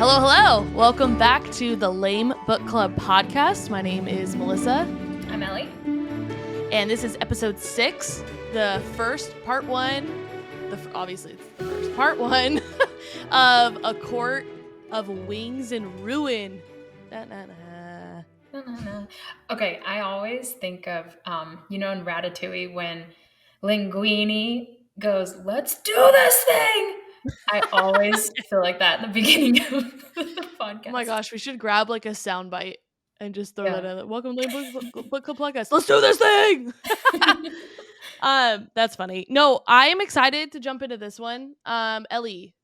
Hello, hello. Welcome back to the L.A.M.E Book Club podcast. My name is Melissa. I'm Ellie. And this is episode 6, the first part 1. Obviously, it's the first part 1 of A Court of Wings and Ruin. Okay, I always think of, in Ratatouille when Linguini goes, "Let's do this thing." I always feel like that in the beginning of the podcast. Oh my gosh, we should grab like a soundbite and just throw that in. Welcome to the Book Club podcast. Let's do this thing. That's funny. No, I am excited to jump into this one. Ellie,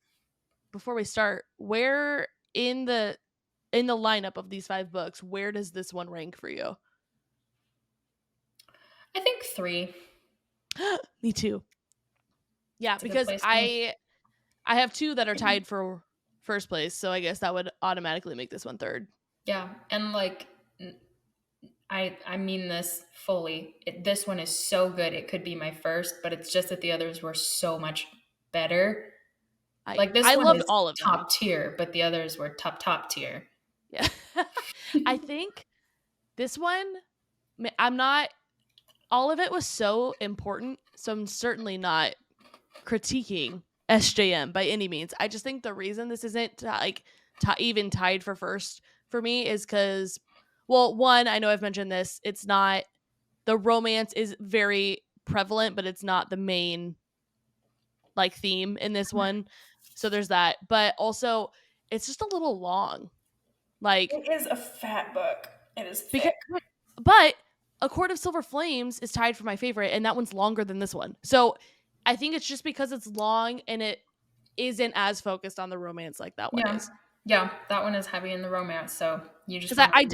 before we start, where in the lineup of these 5 books, where does this one rank for you? I think 3. Me too. Yeah, because I have 2 that are tied for first place, so I guess that would automatically make this one 3rd. Yeah, and like I mean this fully. This one is so good it could be my first, but it's just that the others were so much better. I loved all of them. Top tier, but the others were top tier. Yeah. I think this one, I'm not, all of it was so important, so I'm certainly not critiquing SJM by any means. I just think the reason this isn't even tied for first for me is because, well, one, I know I've mentioned this, it's not, the romance is very prevalent, but it's not the main like theme in this one. So there's that. But also, it's just a little long. Like, it is a fat book. It is thick. But A Court of Silver Flames is tied for my favorite, and that one's longer than this one. So I think it's just because it's long and it isn't as focused on the romance like that one is. Yeah, that one is heavy in the romance. So you just I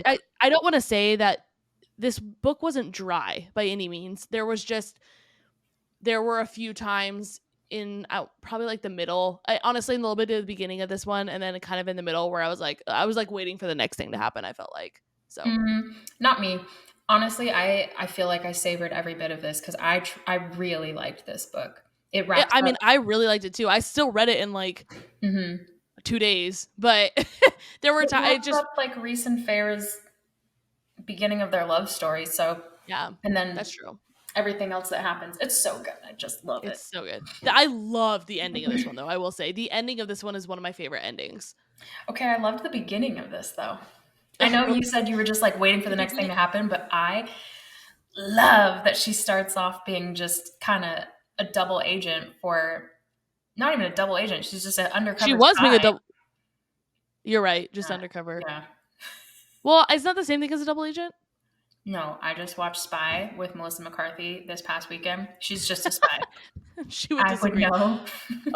don't want to say that this book wasn't dry by any means. There were a few times in probably like the middle, honestly, in a little bit of the beginning of this one, and then kind of in the middle where I was like waiting for the next thing to happen. I felt like so. Not me. Honestly, I feel like I savored every bit of this because I really liked this book. It wrapped I mean, I really liked it too. I still read it in like 2 days, but there were times like Reese and Feyre's beginning of their love story. So yeah, and then that's true. Everything else that happens, it's so good. I just love it. It's so good. I love the ending of this one, though. I will say the ending of this one is one of my favorite endings. Okay, I loved the beginning of this, though. I know you said you were just like waiting for the next thing to happen, but I love that she starts off being just kind of a double agent for, not even a double agent. She's just an undercover. She was being a double. You're right, just undercover. Yeah. Well, it's not the same thing as a double agent. No, I just watched Spy with Melissa McCarthy this past weekend. She's just a spy. She would disagree. I would know.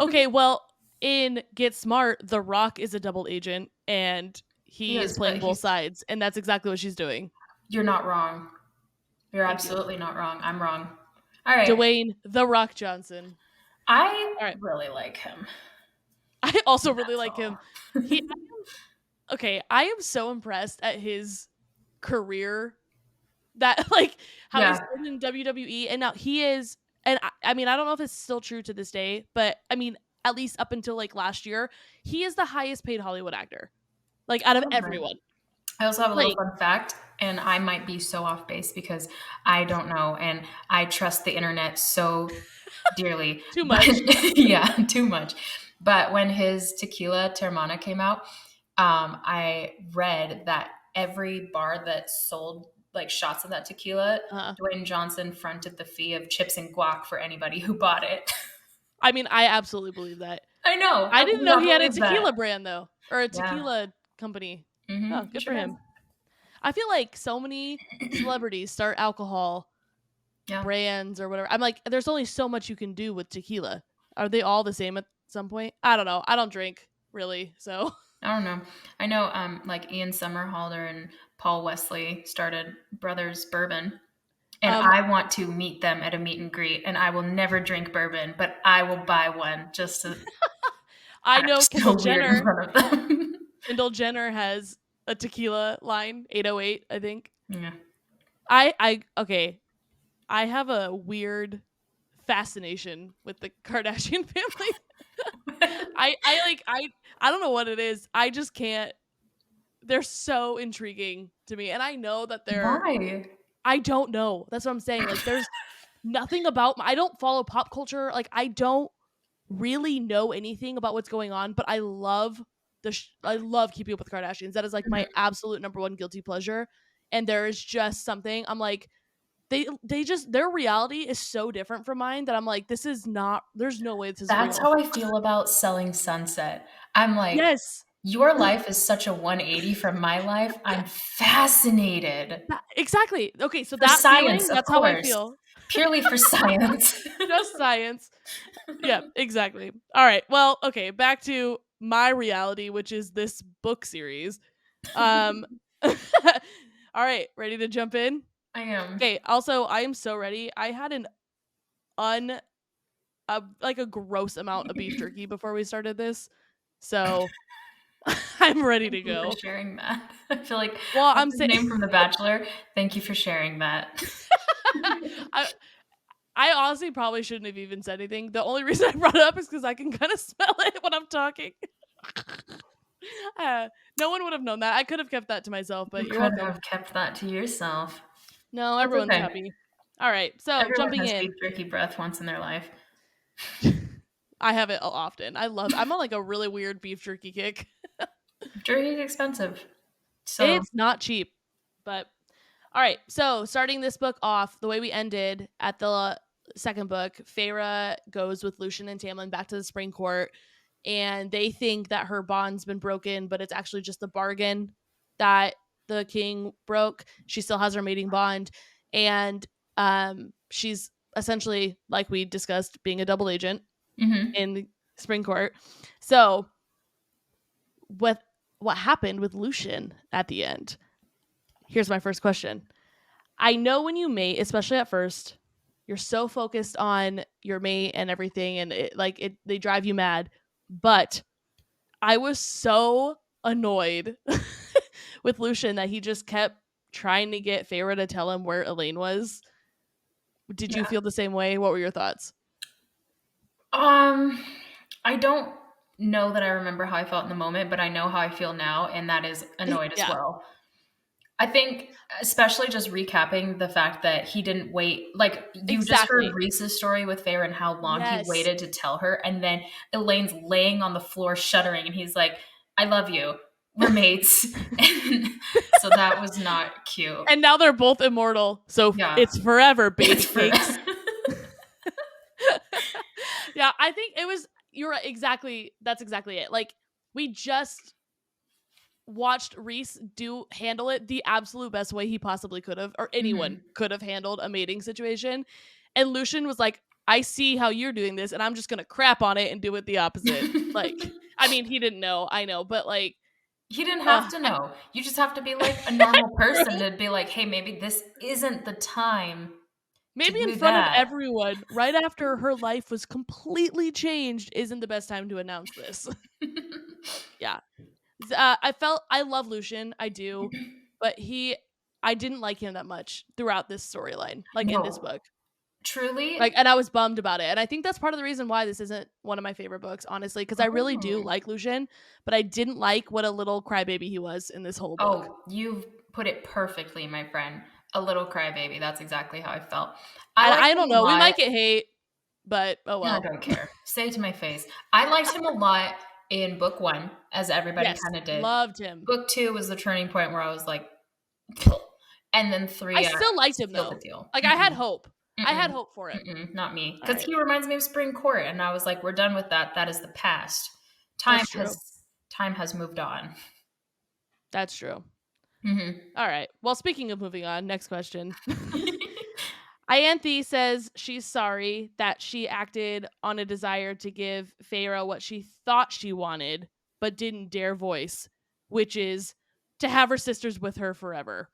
Okay, well, in Get Smart, The Rock is a double agent, and he is playing both sides, and that's exactly what she's doing. You're not wrong. You're absolutely not wrong. I'm wrong. All right. Dwayne The Rock Johnson. I really like him. I also really like him. I am so impressed at his career. That like how he started in WWE, and now he is, and I mean, I don't know if it's still true to this day, but I mean, at least up until like last year, he is the highest paid Hollywood actor, like out of everyone. I also have a little fun fact, and I might be so off base because I don't know, and I trust the internet so dearly. Too much. Too much. But when his Tequila Teremana came out, I read that every bar that sold like shots of that tequila, Dwayne Johnson fronted the fee of chips and guac for anybody who bought it. I mean, I absolutely believe that. I know. I didn't know he had a tequila brand though, or a tequila company. Mm-hmm. Oh, good for him. I feel like so many celebrities start alcohol brands or whatever. I'm like, there's only so much you can do with tequila. Are they all the same at some point? I don't know. I don't drink really, so. I don't know. I know like Ian Somerhalder and Paul Wesley started Brothers Bourbon, and I want to meet them at a meet and greet, and I will never drink bourbon, but I will buy one just to. I know Kendall Jenner. Kendall Jenner has a tequila line, 808, I think. Yeah. I have a weird fascination with the Kardashian family. I don't know what it is. I just can't. They're so intriguing to me. And I know that Why? I don't know. That's what I'm saying. Like, there's nothing about, I don't follow pop culture. Like, I don't really know anything about what's going on, but I love I love Keeping Up with the Kardashians. That is like my absolute number one guilty pleasure. And there is just something I'm like, they just, their reality is so different from mine that I'm like, this is not, there's no way this is That's real. how I feel about Selling Sunset. I'm like, Yes. your life is such a 180 from my life. I'm fascinated. Exactly. Okay, so For that science, feeling, of that's how I course. feel. Purely for science. Just science. Yeah, exactly. All right. Well, okay, back to my reality, which is this book series. Um All right, ready to jump in? I am. Okay, also, I am so ready. I had an un like a gross amount of beef jerky before we started this. So, I'm ready Thank to you for go. sharing that. I feel like Well, what's I'm his saying name from The Bachelor? Thank you for sharing that. I I honestly probably shouldn't have even said anything. The only reason I brought it up is because I can kind of smell it when I'm talking. uh, no one would have known that. I could have kept that to myself, You but you're could welcome. have kept that to yourself. No, That's everyone's okay. happy. All right, so Everyone jumping has beef in. jerky breath once in their life. I have it often. I'm on like a really weird beef jerky kick. Jerky is expensive. So, It's not cheap, but all right. So starting this book off, the way we ended at the second book, Feyre goes with Lucian and Tamlin back to the spring court, and they think that her bond's been broken, but it's actually just the bargain that the king broke. She still has her mating bond, and she's essentially, like we discussed, being a double agent mhm. in the spring court. So what happened with Lucian at the end? Here's my first question. I know when you mate, especially at first, you're so focused on your mate and everything, and they drive you mad. But I was so annoyed with Lucian that he just kept trying to get Feyre to tell him where Elaine was. Did you Yeah. feel the same way? What were your thoughts? Um, I don't know that I remember how I felt in the moment, but I know how I feel now, and that is annoyed as Yeah, well. I think, especially just recapping the fact that he didn't wait. Like, you just heard exactly. Reese's story with Feyre and how long he Yes. waited to tell her, and then Elaine's laying on the floor shuddering, and he's like, "I love you. We're mates." And so that was not cute. And now they're both immortal. So Yeah. it's forever, It's baby for cakes. Yeah, I think it was, you're right, exactly, that's exactly it. Like, we just watched Reese handle it the absolute best way he possibly could have, or anyone Mhm. could have handled a mating situation. And Lucian was like, I see how you're doing this, and I'm just gonna crap on it and do it the opposite. Like, I mean, he didn't know, I know, but like, He didn't have uh to know. You just have to be like a normal true. person to be like, "Hey, maybe this isn't the time to Maybe in do front of that." everyone, right after her life was completely changed, isn't the best time to announce this. Yeah. I love Lucian, I do, but I didn't like him that much throughout this storyline, like in this No, book. truly. Like, and I was bummed about it. And I think that's part of the reason why this isn't one of my favorite books, honestly, because I really do Oh. like Lucian, but I didn't like what a little crybaby he was in this whole book. Oh, you've put it perfectly, my friend. A little crybaby. That's exactly how I felt. I And liked I him don't a know, we lot. might get hate, but oh I well. don't care. Say it to my face. I liked him a lot in book 1, as everybody Yes, kinda did. loved him. Book 2 was the turning point where I was like, and then I 3, still liked him sealed the though. deal. Like, I had Mm-mm, hope. I had mm-mm, hope for him. mm-mm, not me. All Because right. he reminds me of Spring Court, and I was like, "We're done with that. That is the past. Time That's true. has time has moved on." That's true. Mhm. All right. Well, speaking of moving on, next question. Ianthe says she's sorry that she acted on a desire to give Feyre what she thought she wanted, but didn't dare voice, which is to have her sisters with her forever.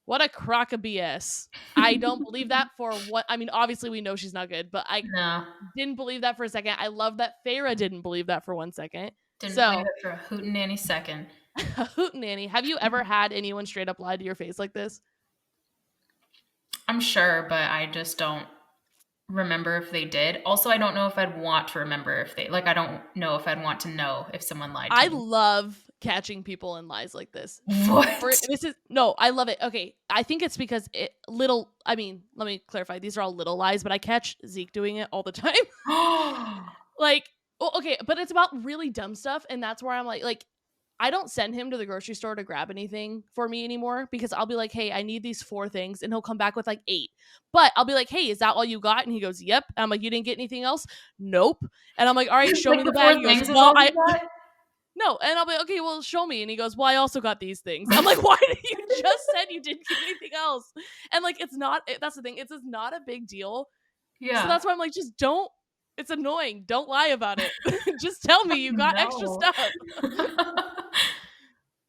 What a crock of BS. I don't believe that for what, I mean, obviously we know she's not good, but I No, didn't believe that for a second. I love that Feyre didn't believe that for 1 second. didn't believe So, it for a hootenanny second. hootenanny, have you ever had anyone straight up lie to your face like this? I'm sure, but I just don't. remember if they did. Also, I don't know if I'd want to remember if they like. I don't know if I'd want to know if someone lied to I me. love catching people in lies like this. For What? this is no, I love it. Okay, I think it's because it little. I mean, let me clarify. These are all little lies, but I catch Zeke doing it all the time. Like, well, okay, but it's about really dumb stuff, and that's where I'm like, I don't send him to the grocery store to grab anything for me anymore because I'll be like, hey, I need these 4 things, and he'll come back with like 8. But I'll be like, hey, is that all you got? And he goes, yep. And I'm like, you didn't get anything else? Nope. And I'm like, all right, show Like me the the four bag. He goes, things is well, all I you got? no. And I'll be like, okay, well, show me. And he goes, well, I also got these things. I'm like, why did you just said you didn't get anything else? And like, it's not. That's the thing. It's just not a big deal. So Yeah. that's why I'm like, just don't. It's annoying. Don't lie about it. Just tell me you got extra No. stuff.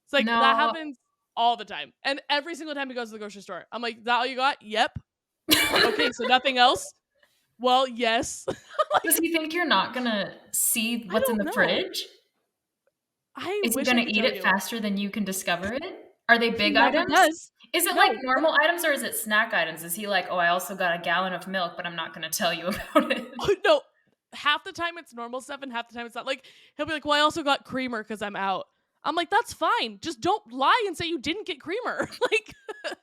It's like that No. happens all the time. And every single time he goes to the grocery store, I'm like, is that all you got? Yep. Okay, so nothing else? Well, yes. Does Like, he think you're not gonna see I what's in don't the know. fridge? I Is he wish I gonna could eat tell it you. faster than you can discover it? Are they He big never items? does. Is it like No, normal items or is it snack items? Is he like, "Oh, I also got a gallon of milk, but I'm not gonna tell you about it." no. Half the time it's normal stuff and half the time it's not. Like, he'll be like, well, I also got creamer because I'm out. I'm like, that's fine. Just don't lie and say you didn't get creamer. Like, and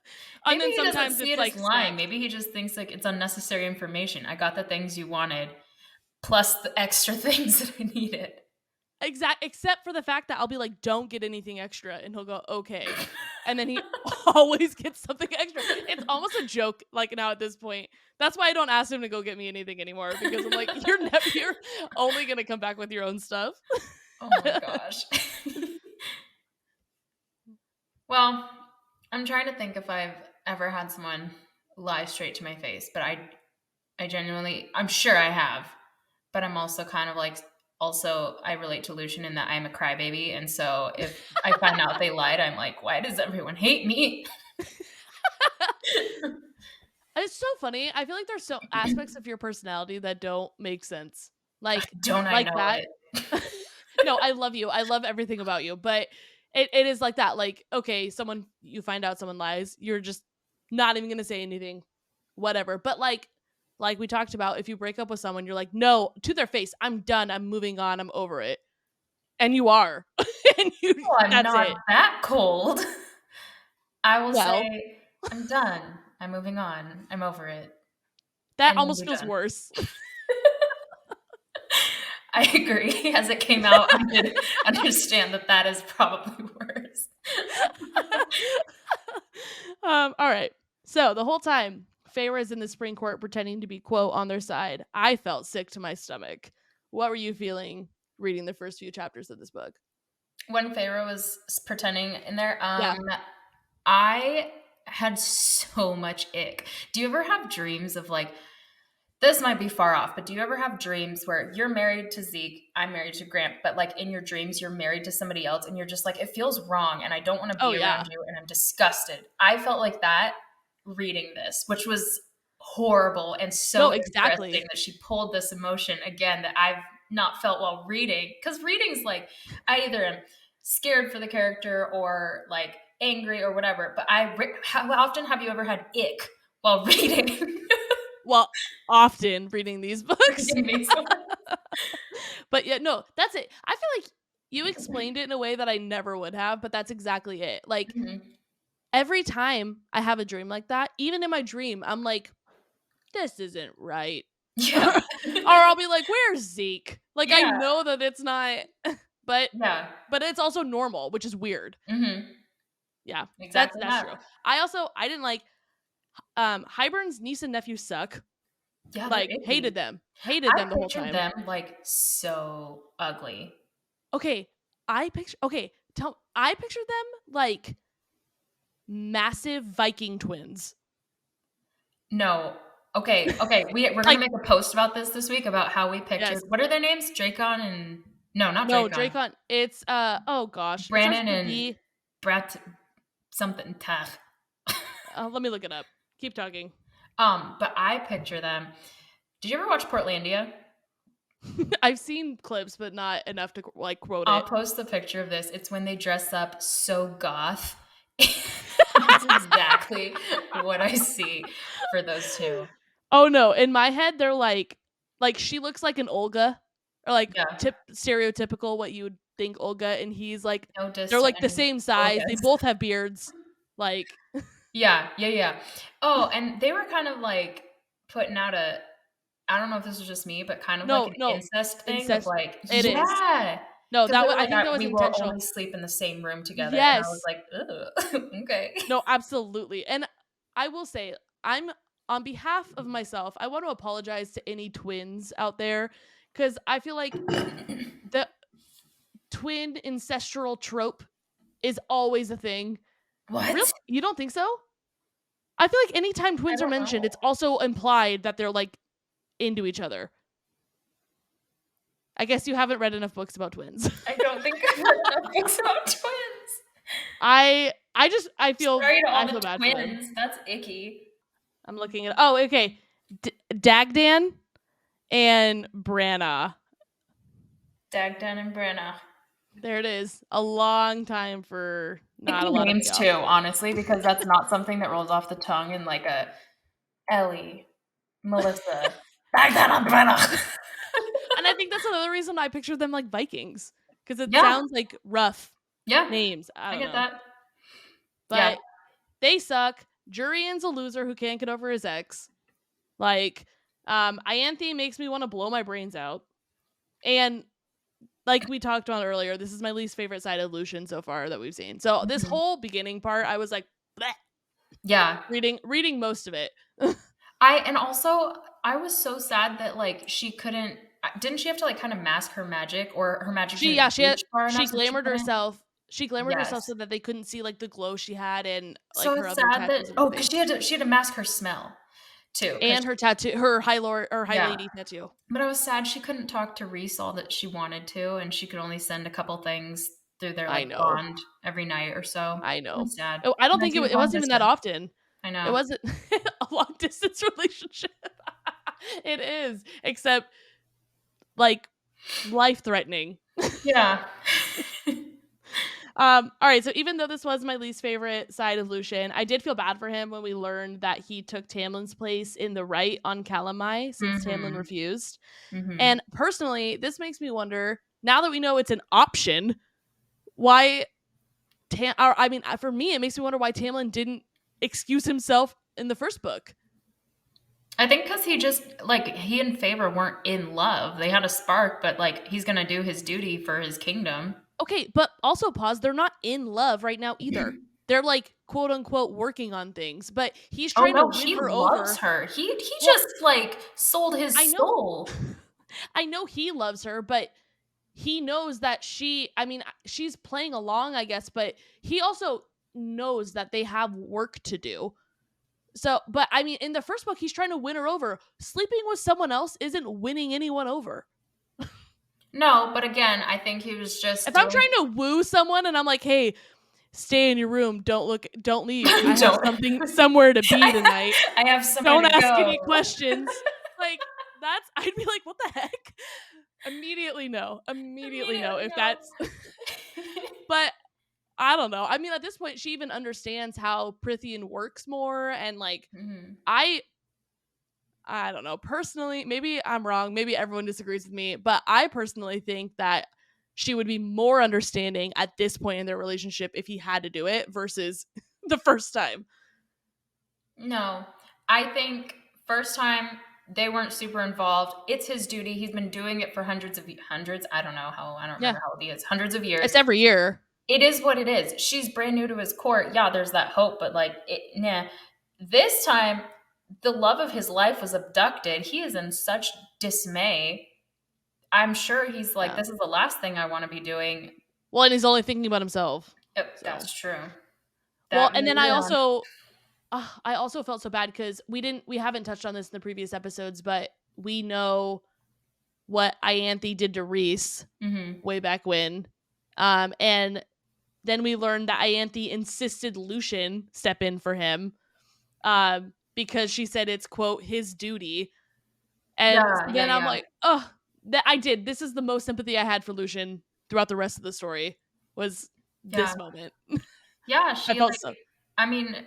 Maybe then he doesn't sometimes see it's it as like lying. snacks. Maybe he just thinks like it's unnecessary information. I got the things you wanted plus the extra things that I needed. Except for the fact that I'll be like, don't get anything extra. And he'll go, okay. And then he always gets something extra. It's almost a joke, like now at this point. That's why I don't ask him to go get me anything anymore because I'm like, you're only gonna come back with your own stuff. Oh my gosh. Well, I'm trying to think if I've ever had someone lie straight to my face, but I genuinely, I'm sure I have, but I'm also kind of like, also, I relate to Lucian in that I'm a crybaby. And so if I find out they lied, I'm like, why does everyone hate me? It's so funny. I feel like there's so aspects of your personality that don't make sense. Like Don't I like know that. it? No, I love you. I love everything about you. But it is like that. Like, okay, someone you find out someone lies, you're just not even gonna say anything. Whatever. But like we talked about, if you break up with someone, you're like, no, to their face, I'm done. I'm moving on. I'm over it. And you are. And you Oh, I'm that's not it. that cold. I will Well, say, I'm done. I'm moving on. I'm over it. that And then almost you're feels done. worse. I agree. As it came out, I did understand that that is probably worse. All right. So the whole time, Feyre is in the Supreme Court pretending to be, quote, on their side. I felt sick to my stomach. What were you feeling reading the first few chapters of this book? When Feyre was pretending in there, Yeah. I had so much ick. Do you ever have dreams of like, this might be far off, but do you ever have dreams where you're married to Zeke, I'm married to Grant, but like in your dreams, you're married to somebody else and you're just like, it feels wrong and I don't want to Oh, be yeah. around you and I'm disgusted. I felt like that reading this, which was horrible and No, so interesting exactly. that she pulled this emotion again that I've not felt while reading. Because reading's like, I either am scared for the character or like angry or whatever, but how often have you ever had ick while reading? Well, often reading these books. Reading these ones. But yeah, no, that's it. I feel like you explained it in a way that I never would have, but that's exactly it. Like, Mhm. every time I have a dream like that, even in my dream, I'm like, this isn't right. Or Yeah. I'll be like, where's Zeke? Like, I Yeah. know that it's not, but Yeah. it's also normal, which is weird. Mhm. Yeah, Exactly that's that. true. I didn't like Hybern's niece and nephew suck. Yeah, they're Like, icky. hated I them the whole pictured time. them like so ugly. Okay, I pictured them like massive Viking twins. No. Okay, okay. We're gonna Like, make a post about this week about how we pictured. yes. What are their names? Dracon and no, not No, Dracon. Dracon. It's oh gosh. It starts Brandon with a and B. Brat something Tach. Let me look it up. Keep talking. But I picture them. Did you ever watch Portlandia? I've seen clips, but not enough to like quote I'll it. post the picture of this. It's when they dress up so goth. That's exactly what I see for those two. Oh no, in my head they're like she looks like an Olga, or like Yeah. stereotypical what you would think Olga, and he's like No they're diss to like the any same size. They Olgas. both have beards. Like Yeah, yeah, yeah. Oh, and they were kind of like putting out a, I don't know if this was just me, but kind of like no, an no, incest thing of incest. like, It is. yeah. No, Because that they was were I like, think that was we will intentional. only sleep in the same room together. And I was Yes. like, ugh, okay. No, absolutely. And I will say, I'm on behalf of myself, I want to apologize to any twins out there because I feel like the twin ancestral trope is always a thing. Really? What? You don't think so? I feel like anytime I twins are don't mentioned, it's know. also implied that they're like into each other. I guess you haven't read enough books about twins. I don't think I've read enough books about twins. Sorry to all I the feel bad for them. twins. That's icky. I'm looking at okay. Dagdan and Branna. Dagdan and Brenna. There it is. A long time for not Icky a lot of names payoff. too, honestly, because that's not something that rolls off the tongue in like a Ellie, Melissa, Dagdan and Brenna. And I think that's another reason I picture them like Vikings, because it Yeah, sounds like rough yeah, names. I I don't get know. that. Yeah. But they suck. Jurian's a loser who can't get over his ex. Like, Ianthe makes me want to blow my brains out. And like we talked about earlier, this is my least favorite side of Lucian so far that we've seen. So this Mhm. whole beginning part, I was like, bleh, Yeah. reading most of it. And also I was so sad that like she couldn't, didn't she have to like kind of mask her magic, or her magic She didn't yeah, reach far she enough so that she glamored couldn't? herself. She glamored herself Yes. so that they couldn't see like the glow she had and So like her it's other sad that, tattoos and oh, because everything. she had to mask her smell too. Because And her tattoo, her high lord or high yeah. lady tattoo. But I was sad she couldn't talk to Reese all that she wanted to, and she could only send a couple things through their I like know. bond every night or so. I It know. was sad. Oh, I don't And I think do it long wasn't even that distance. often. I It know. wasn't a long distance relationship. It is, except like life threatening. Yeah. All right, so even though this was my least favorite side of Lucian, I did feel bad for him when we learned that he took Tamlin's place in the right on Calamai since Tamlin Mhm. refused. Mhm. And personally, this makes me wonder, now that we know it's an option, why for me, it makes me wonder why Tamlin didn't excuse himself in the first book. I think because he just like he and Favor weren't in love. They had a spark, but like he's gonna do his duty for his kingdom. Okay, but also pause, they're not in love right now either. They're like quote unquote working on things, but he's Oh trying to no, win he her loves over. her. He Well, just like sold I his know soul. I know he loves her, but he knows that she's playing along, I guess, but he also knows that they have work to do. So, but I mean, in the first book, he's trying to win her over. Sleeping with someone else isn't winning anyone over. No, but again, I think he was just If I'm doing. trying to woo someone and I'm like, hey, stay in your room, don't leave. I have Don't. somewhere to be I, tonight. I have somewhere Don't to ask go. any questions. Like, I'd be like, what the heck? Immediately no. Immediately no. Immediately If no. that's, but I don't know. I mean, at this point, she even understands how Prythian works more, and like, Mhm. I I don't know. Personally, maybe I'm wrong. Maybe everyone disagrees with me, but I personally think that she would be more understanding at this point in their relationship if he had to do it versus the first time. No, I think first time they weren't super involved. It's his duty. He's been doing it for hundreds. I don't know how. I don't Yeah. remember how old he is. Hundreds of years. It's every year. It is what it is. She's brand new to his court. Yeah, there's that hope, but like, nah. This time, the love of his life was abducted. He is in such dismay. I'm sure he's like, Yeah. this is the last thing I want to be doing. Well, and he's only thinking about himself. So, That's true. well, That and may then be on. I also felt so bad because we haven't touched on this in the previous episodes, but we know what Ianthe did to Reese Mm-hmm. way back when. And then we learned that Ianthe insisted Lucian step in for him, because she said it's quote his duty. And Yeah, so yeah, then I'm yeah. like, oh, that I did. This is the most sympathy I had for Lucian throughout the rest of the story was Yeah. this moment. Yeah, I she felt like, so I mean,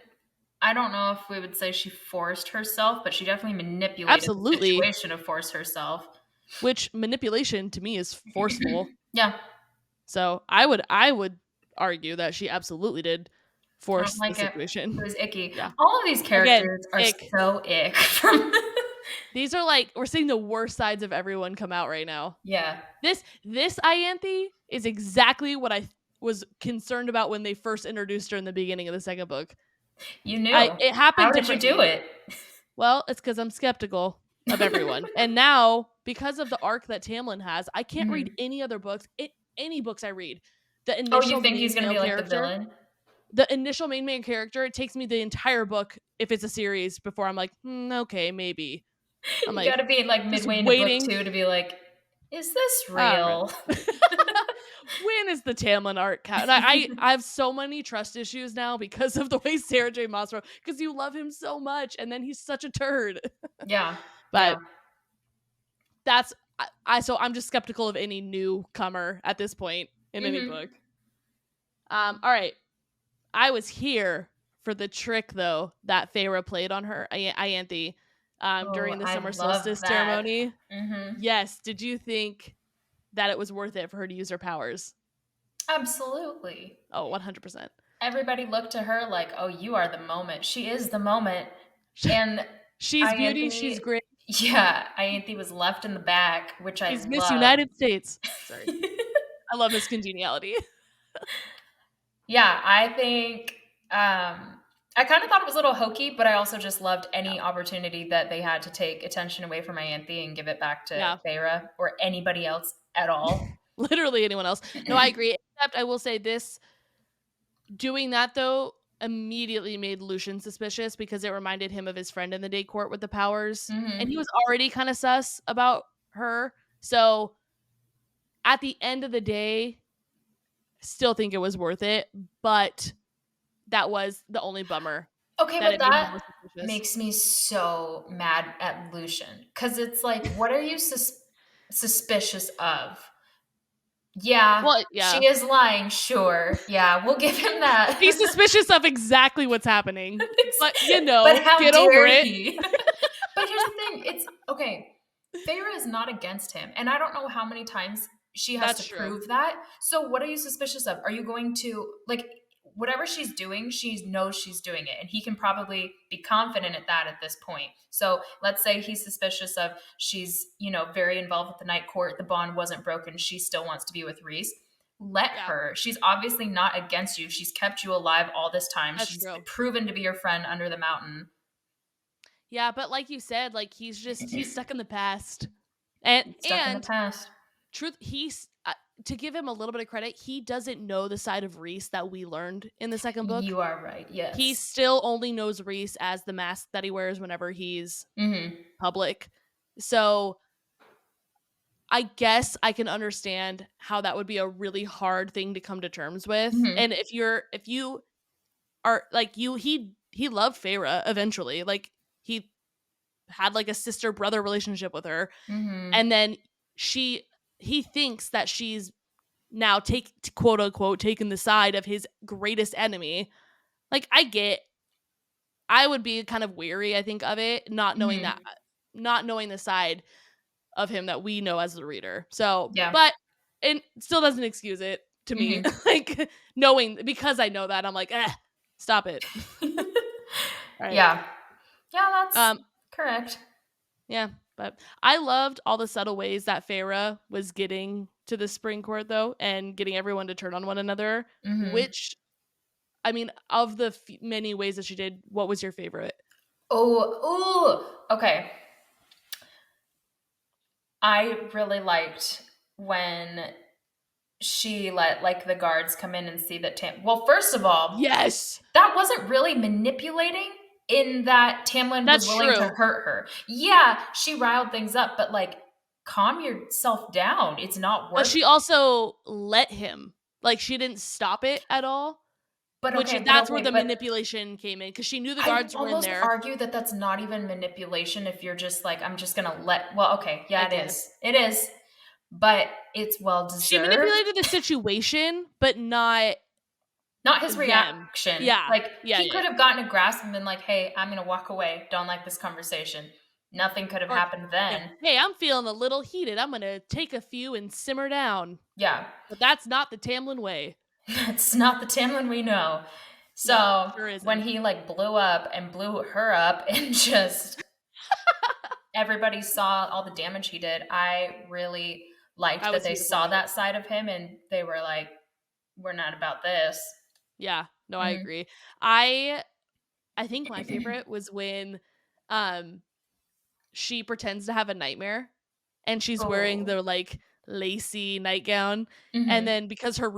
I don't know if we would say she forced herself, but she definitely manipulated the Absolutely. situation to force herself. Which manipulation to me is forceful. Yeah, So I would argue that she absolutely did I don't force the like it. It situation. was icky. Yeah. All of these Again, characters are ick. so ick from These are like we're seeing the worst sides of everyone come out right now. Yeah. This Ianthe is exactly what I was concerned about when they first introduced her in the beginning of the second book. You knew. It How happened did you do differently. it? Well, it's because I'm skeptical of everyone. And now, because of the arc that Tamlin has, I can't read Mhm. any other books. Any books I read, the Oh, you initial think he's main gonna male be like the character, villain? it takes me the entire book if it's a series before I'm like, okay, maybe. I'm You like gotta be like just midway into book waiting. 2 to be like, "Is this All right. real?" When is the Tamlin arc count? And I have so many trust issues now because of the way Sarah J. Maas wrote, because you love him so much and then he's such a turd. Yeah. Yeah. But that's so I'm just skeptical of any newcomer at this point in any Mhm. book. All right. I was here for the trick though that Feyre played on her Ianthe Oh, during the I summer love solstice that. ceremony. Mhm. Yes. Did you think that it was worth it for her to use her powers? Absolutely. Oh, 100%. Everybody looked to her like, "Oh, you are the moment. She is the moment." And She's beauty. She's Ianthe great. yeah, Ianthe was left in the back, which I She's Miss love. United States. Sorry. I love Miss Congeniality. Yeah, I think I kind of thought it was a little hokey, but I also just loved Yeah. any opportunity that they had to take attention away from Ianthe and give it back to Yeah. Feyre or anybody else at all. Literally anyone else. No, I agree. Except I will say this doing that though immediately made Lucian suspicious because it reminded him of his friend in the day court with the powers. And he Mhm. was already kind of sus about her. So at the end of the day, still think it was worth it. But that was the only bummer Okay, that but it made him that more suspicious. makes me so mad at Lucian because it's like, what are you suspicious of? Yeah, Well, yeah. she is lying, sure. Yeah, we'll give him He's that. suspicious of exactly what's happening. But But how get over dare it. he? But here's the thing, it's okay. Feyre is not against him, and I don't know how many times she has to That's true. prove that. So what are you suspicious of? Are you going to like whatever she's doing, she knows she's doing it, and he can probably be confident at that at this point. So let's say he's suspicious of she's, very involved with the night court, the bond wasn't broken, she still wants to be with Reese. Let Yeah, her. She's obviously not against you. She's kept you alive all this time. that's She's true. proven to be your friend under the mountain. Yeah, but like you said, like he's stuck in the past. And Stuck in the and past. truth he's to give him a little bit of credit, he doesn't know the side of Reese that we learned in the second book. You are right. He Yes. still only knows Reese as the mask that he wears whenever he's Mhm. public. So I guess I can understand how that would be a really hard thing to come to terms with. Mhm. And if you are like he loved Feyre eventually. Like he had like a sister brother relationship with her. Mhm. And then she he thinks that she's now quote unquote taken the side of his greatest enemy. Like I would be kind of weary, I think, of it, Mhm. not knowing the side of him that we know as the reader. So, Yeah. but it still doesn't excuse it to me. Mhm. Like knowing because I know that I'm like, stop it. All right. Yeah. Yeah, that's Um, correct. yeah, but I loved all the subtle ways that Feyre was getting to the spring court though, and getting everyone to turn on one another. Mhm. Which, I mean, of the many ways that she did, what was your favorite? Oh, okay. I really liked when she let like the guards come in and see that well, first of all, Yes, that wasn't really manipulating in that Tamlin was that's willing to true. hurt her. Yeah, she riled things up, but like calm yourself down. It's not But worth. she also let him. Like she didn't stop it at all. But Which okay, but that's where okay, the but manipulation came in because she knew the I guards were in almost there. argue that that's not even manipulation if you're just like, I'm just gonna well, okay, I yeah, it guess is. It is. But it's well she deserved. manipulated the situation, but not. Not his them. reaction. Yeah. Like, Yeah, he yeah. could have gotten a grasp and been like, "Hey, I'm gonna walk away. Don't like this conversation." Nothing could have Or, happened yeah, then. "Hey, I'm feeling a little heated. I'm gonna take a few and simmer down." Yeah. But that's not the Tamlin way. That's not the Tamlin we know. Nope, So, sure when isn't. he, like, blew up and blew her up and just everybody saw all the damage he did, I really liked I that was they here for saw it. that side of him and they were like, "We're not about this." Yeah, no, I Mhm. agree. I I think my favorite was when, um, she pretends to have a nightmare, and she's wearing Oh. the, like, lacy nightgown, and Mhm. then because her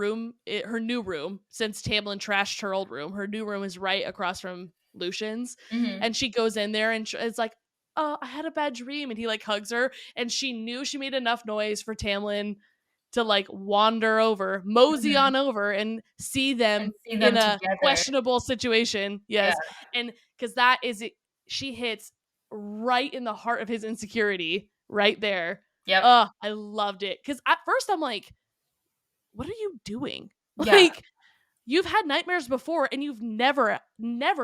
new room, since Tamlin trashed her old room, her new room is right across from Lucian's, Mhm. and she goes in there and it's like, "Oh, I had a bad dream," and he, like, hugs her, and she knew she made enough noise for Tamlin to, like, wander over, mosey Mhm. on over, and see And them see in them a together. questionable situation. Yeah. Yes, and because that is it, she hits right in the heart of his insecurity, right there. Yep. Oh, I loved it. Because at first I'm like, "What are you doing?" Yeah. Like, you've had nightmares before and you've never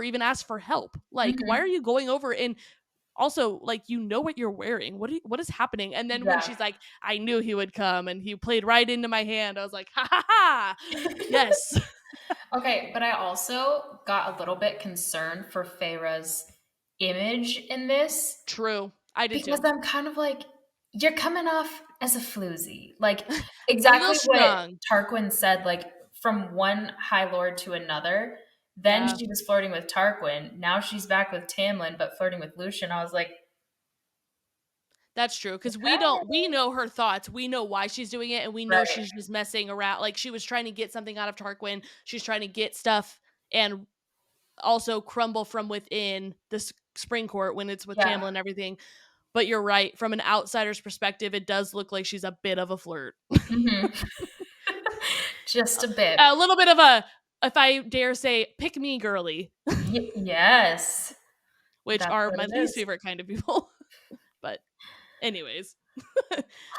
even asked for help. Like, why are Mhm. you going over and also, like, you know what you're wearing. What is happening? And then when Yeah. she's like, "I knew he would come and he played right into my hand." I was like, "Ha ha ha." Yes. Okay, but I also got a little bit concerned for Feyre's image in this True. I did because too. I'm kind of like, you're coming off as a floozy. Like, A little exactly what strong. Tarquin said, like, from one High Lord to another. Then Yeah. she was flirting with Tarquin. Now she's back with Tamlin, but flirting with Lucian. I was like, That's true because we okay. know her thoughts. We know why she's doing it, and we know Right. she's just messing around. Like she was trying to get something out of Tarquin. She's trying to get stuff and also crumble from within the spring court when it's with Yeah. Tamlin and everything. But you're right. From an outsider's perspective, it does look like she's a bit of a flirt. Hmm. Just a bit. A little bit of a, if I dare say, pick me girly, Yes. which That's are what my it least is. favorite kind of people. But anyways,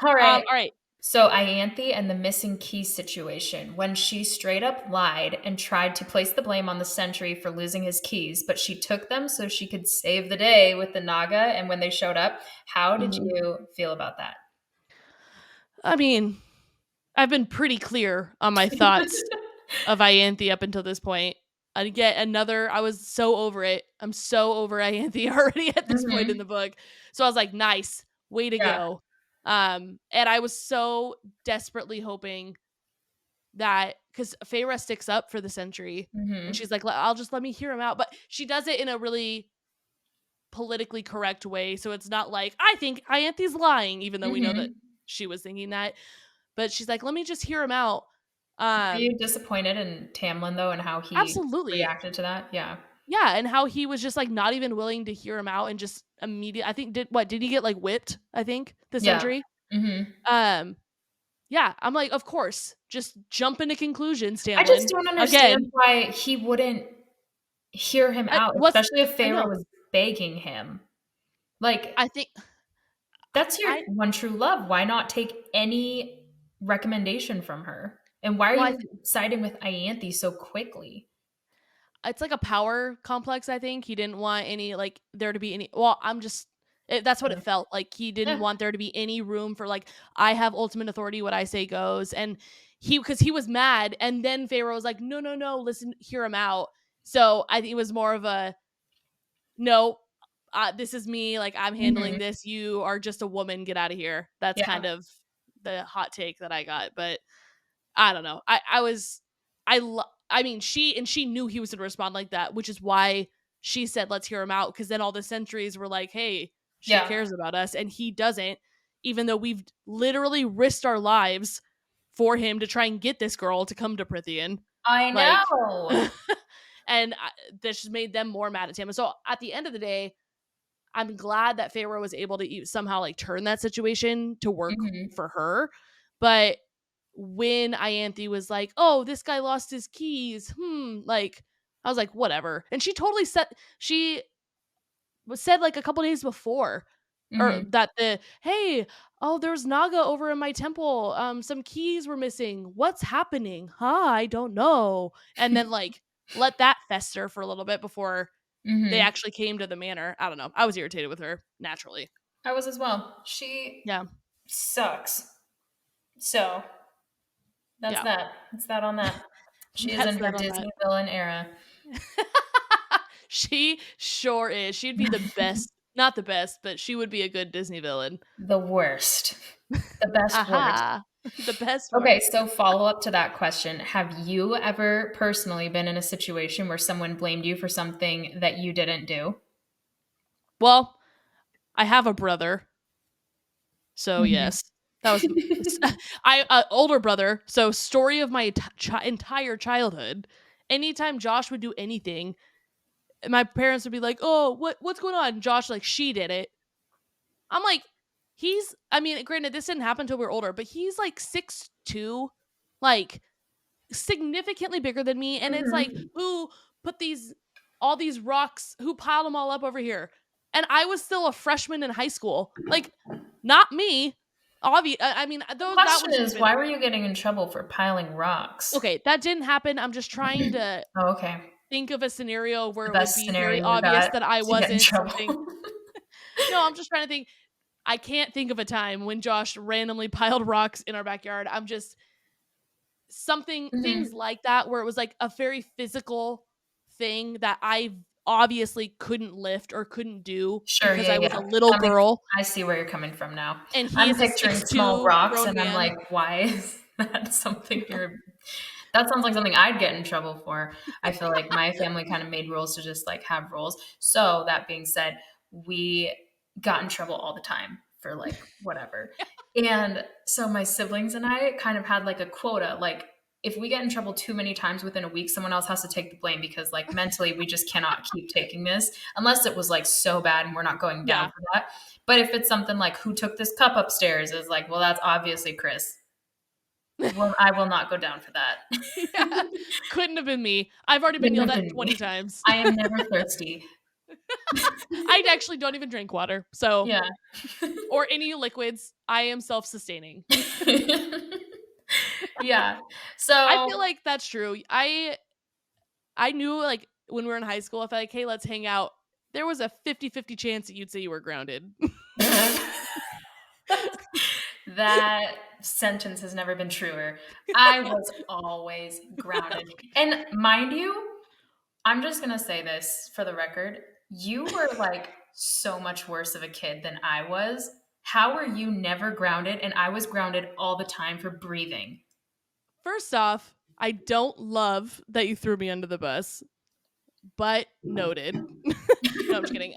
All right. all right. So Ianthe and the missing key situation. When she straight up lied and tried to place the blame on the sentry for losing his keys, but she took them so she could save the day with the Naga. And when they showed up, how did Mhm. you feel about that? I mean, I've been pretty clear on my thoughts of Ianthe up until this point. I get another. I was so over it. I'm so over Ianthe already at this point in Hmm. the book. So I was like, nice, way to Yeah. go. And I was so desperately hoping that because Feyre sticks up for the sentry, and Hmm. she's like, I'll just let me hear him out," but she does it in a really politically correct way. So it's not like I think Ianthe's lying, even though we know that Hmm. she was thinking that. But she's like, "Let me just hear him out." Were you Um, disappointed in Tamlin though and how he absolutely. reacted to that? Yeah. Yeah, and how he was just, like, not even willing to hear him out and just immediate I think did he get, like, whipped, I think, the Yeah. sentry? Hmm. Um, yeah, I'm like, "Of course, just jump into conclusions, I just Tamlin." don't understand Again, why he wouldn't hear him out, what's especially if I Feyre know. was begging him. Like, I think that's your I one true love. Why not take any recommendation from her? And why are well, you siding with Ianthe so quickly? it's like a power complex, I think. He didn't want any like there to be any well, I'm just that's what Yeah. it felt like. He didn't Yeah. want there to be any room for like I have ultimate authority, what I say goes. And he because he was mad and then Pharaoh was like, "No, no, no, listen, hear him out." So I think it was more of a no, this is me, like I'm handling Mhm. this. You are just a woman, get out of here. That's Yeah. kind of the hot take that I got, but I don't know. I was I mean, she knew he was going to respond like that, which is why she said let's hear him out because then all the sentries were like, "Hey, she Yeah. cares about us," and he doesn't, even though we've literally risked our lives for him to try and get this girl to come to Prythian. I Like know. and this just made them more mad at him. And so at the end of the day, I'm glad that Pharaoh was able to somehow like turn that situation to work Mhm. for her. But when Ianthe was like, "Oh, this guy lost his keys," like I was like, "Whatever." And she totally said she was said like a couple days before. or Mhm. that hey, oh, there's Naga over in my temple. Some keys were missing. What's happening? Huh? I don't know. And then like let that fester for a little bit before they Mhm. actually came to the manor. I don't know. I was irritated with her naturally. I was as well. She Yeah. sucks. So that's Yeah. that. That's that on that. She is That's in her that on that. Disney villain era. She sure is. She'd be the best. Not the best, but she would be a good Disney villain. The worst. The best worst. Aha. The best Okay, worst. so follow up to that question. Have you ever personally been in a situation where someone blamed you for something that you didn't do? Well, I have a brother. So Mhm. yes. That was I older brother. So story of my entire childhood. Anytime Josh would do anything, my parents would be like, "Oh, what's going on?" Josh like, "She did it." I'm like, he's I mean, granted this didn't happen until we were older, but he's like 6'2", like significantly bigger than me, and it's like, Mhm. who put all these rocks, who piled them all up over here? And I was still a freshman in high school. Like, not me. I mean, The though that question would have is, been why were you getting in trouble for piling rocks? okay. That didn't happen. I'm just trying to Oh, okay. think of a scenario The where it would best be very scenario you obvious got that I to get in wasn't trouble. something. No, I'm just trying to think. I can't think of a time when Josh randomly piled rocks in our backyard. I'm just something things Mhm. like that where it was like a very physical thing that I obviously couldn't lift or couldn't do Sure, because yeah, I was a yeah. little That makes girl I see where you're coming from now. and he I'm is a picturing small 6'2" rocks, grown and I'm man. like, "Why is that something you're" that sounds like something I'd get in trouble for. I feel like my family kind of made rules to just, like, have rules. So, that being said, we got in trouble all the time for, like, whatever. And so my siblings and I kind of had, like, a quota, like, if we get in trouble too many times within a week, someone else has to take the blame because, like, mentally, we just cannot keep taking this unless it was, like, so bad and we're not going down Yeah. for that. But if it's something like, "Who took this cup upstairs?" It's like, "Well, that's obviously Chris." Well, I will not go down for that. Yeah. Couldn't have been me. I've already been Couldn't yelled have at been 20 me. times. I am never thirsty. I actually don't even drink water. So, Yeah. or any liquids. I am self-sustaining. Yeah. I So feel like that's true. I knew like when we were in high school, if like, hey, let's hang out, there was a 50-50 chance that you'd say you were grounded. that sentence has never been truer. I was always grounded. And mind you, I'm just gonna say this for the record. You were like so much worse of a kid than I was. How were you never grounded? And I was grounded all the time for breathing. First off, I don't love that you threw me under the bus, but noted. No, I'm just kidding.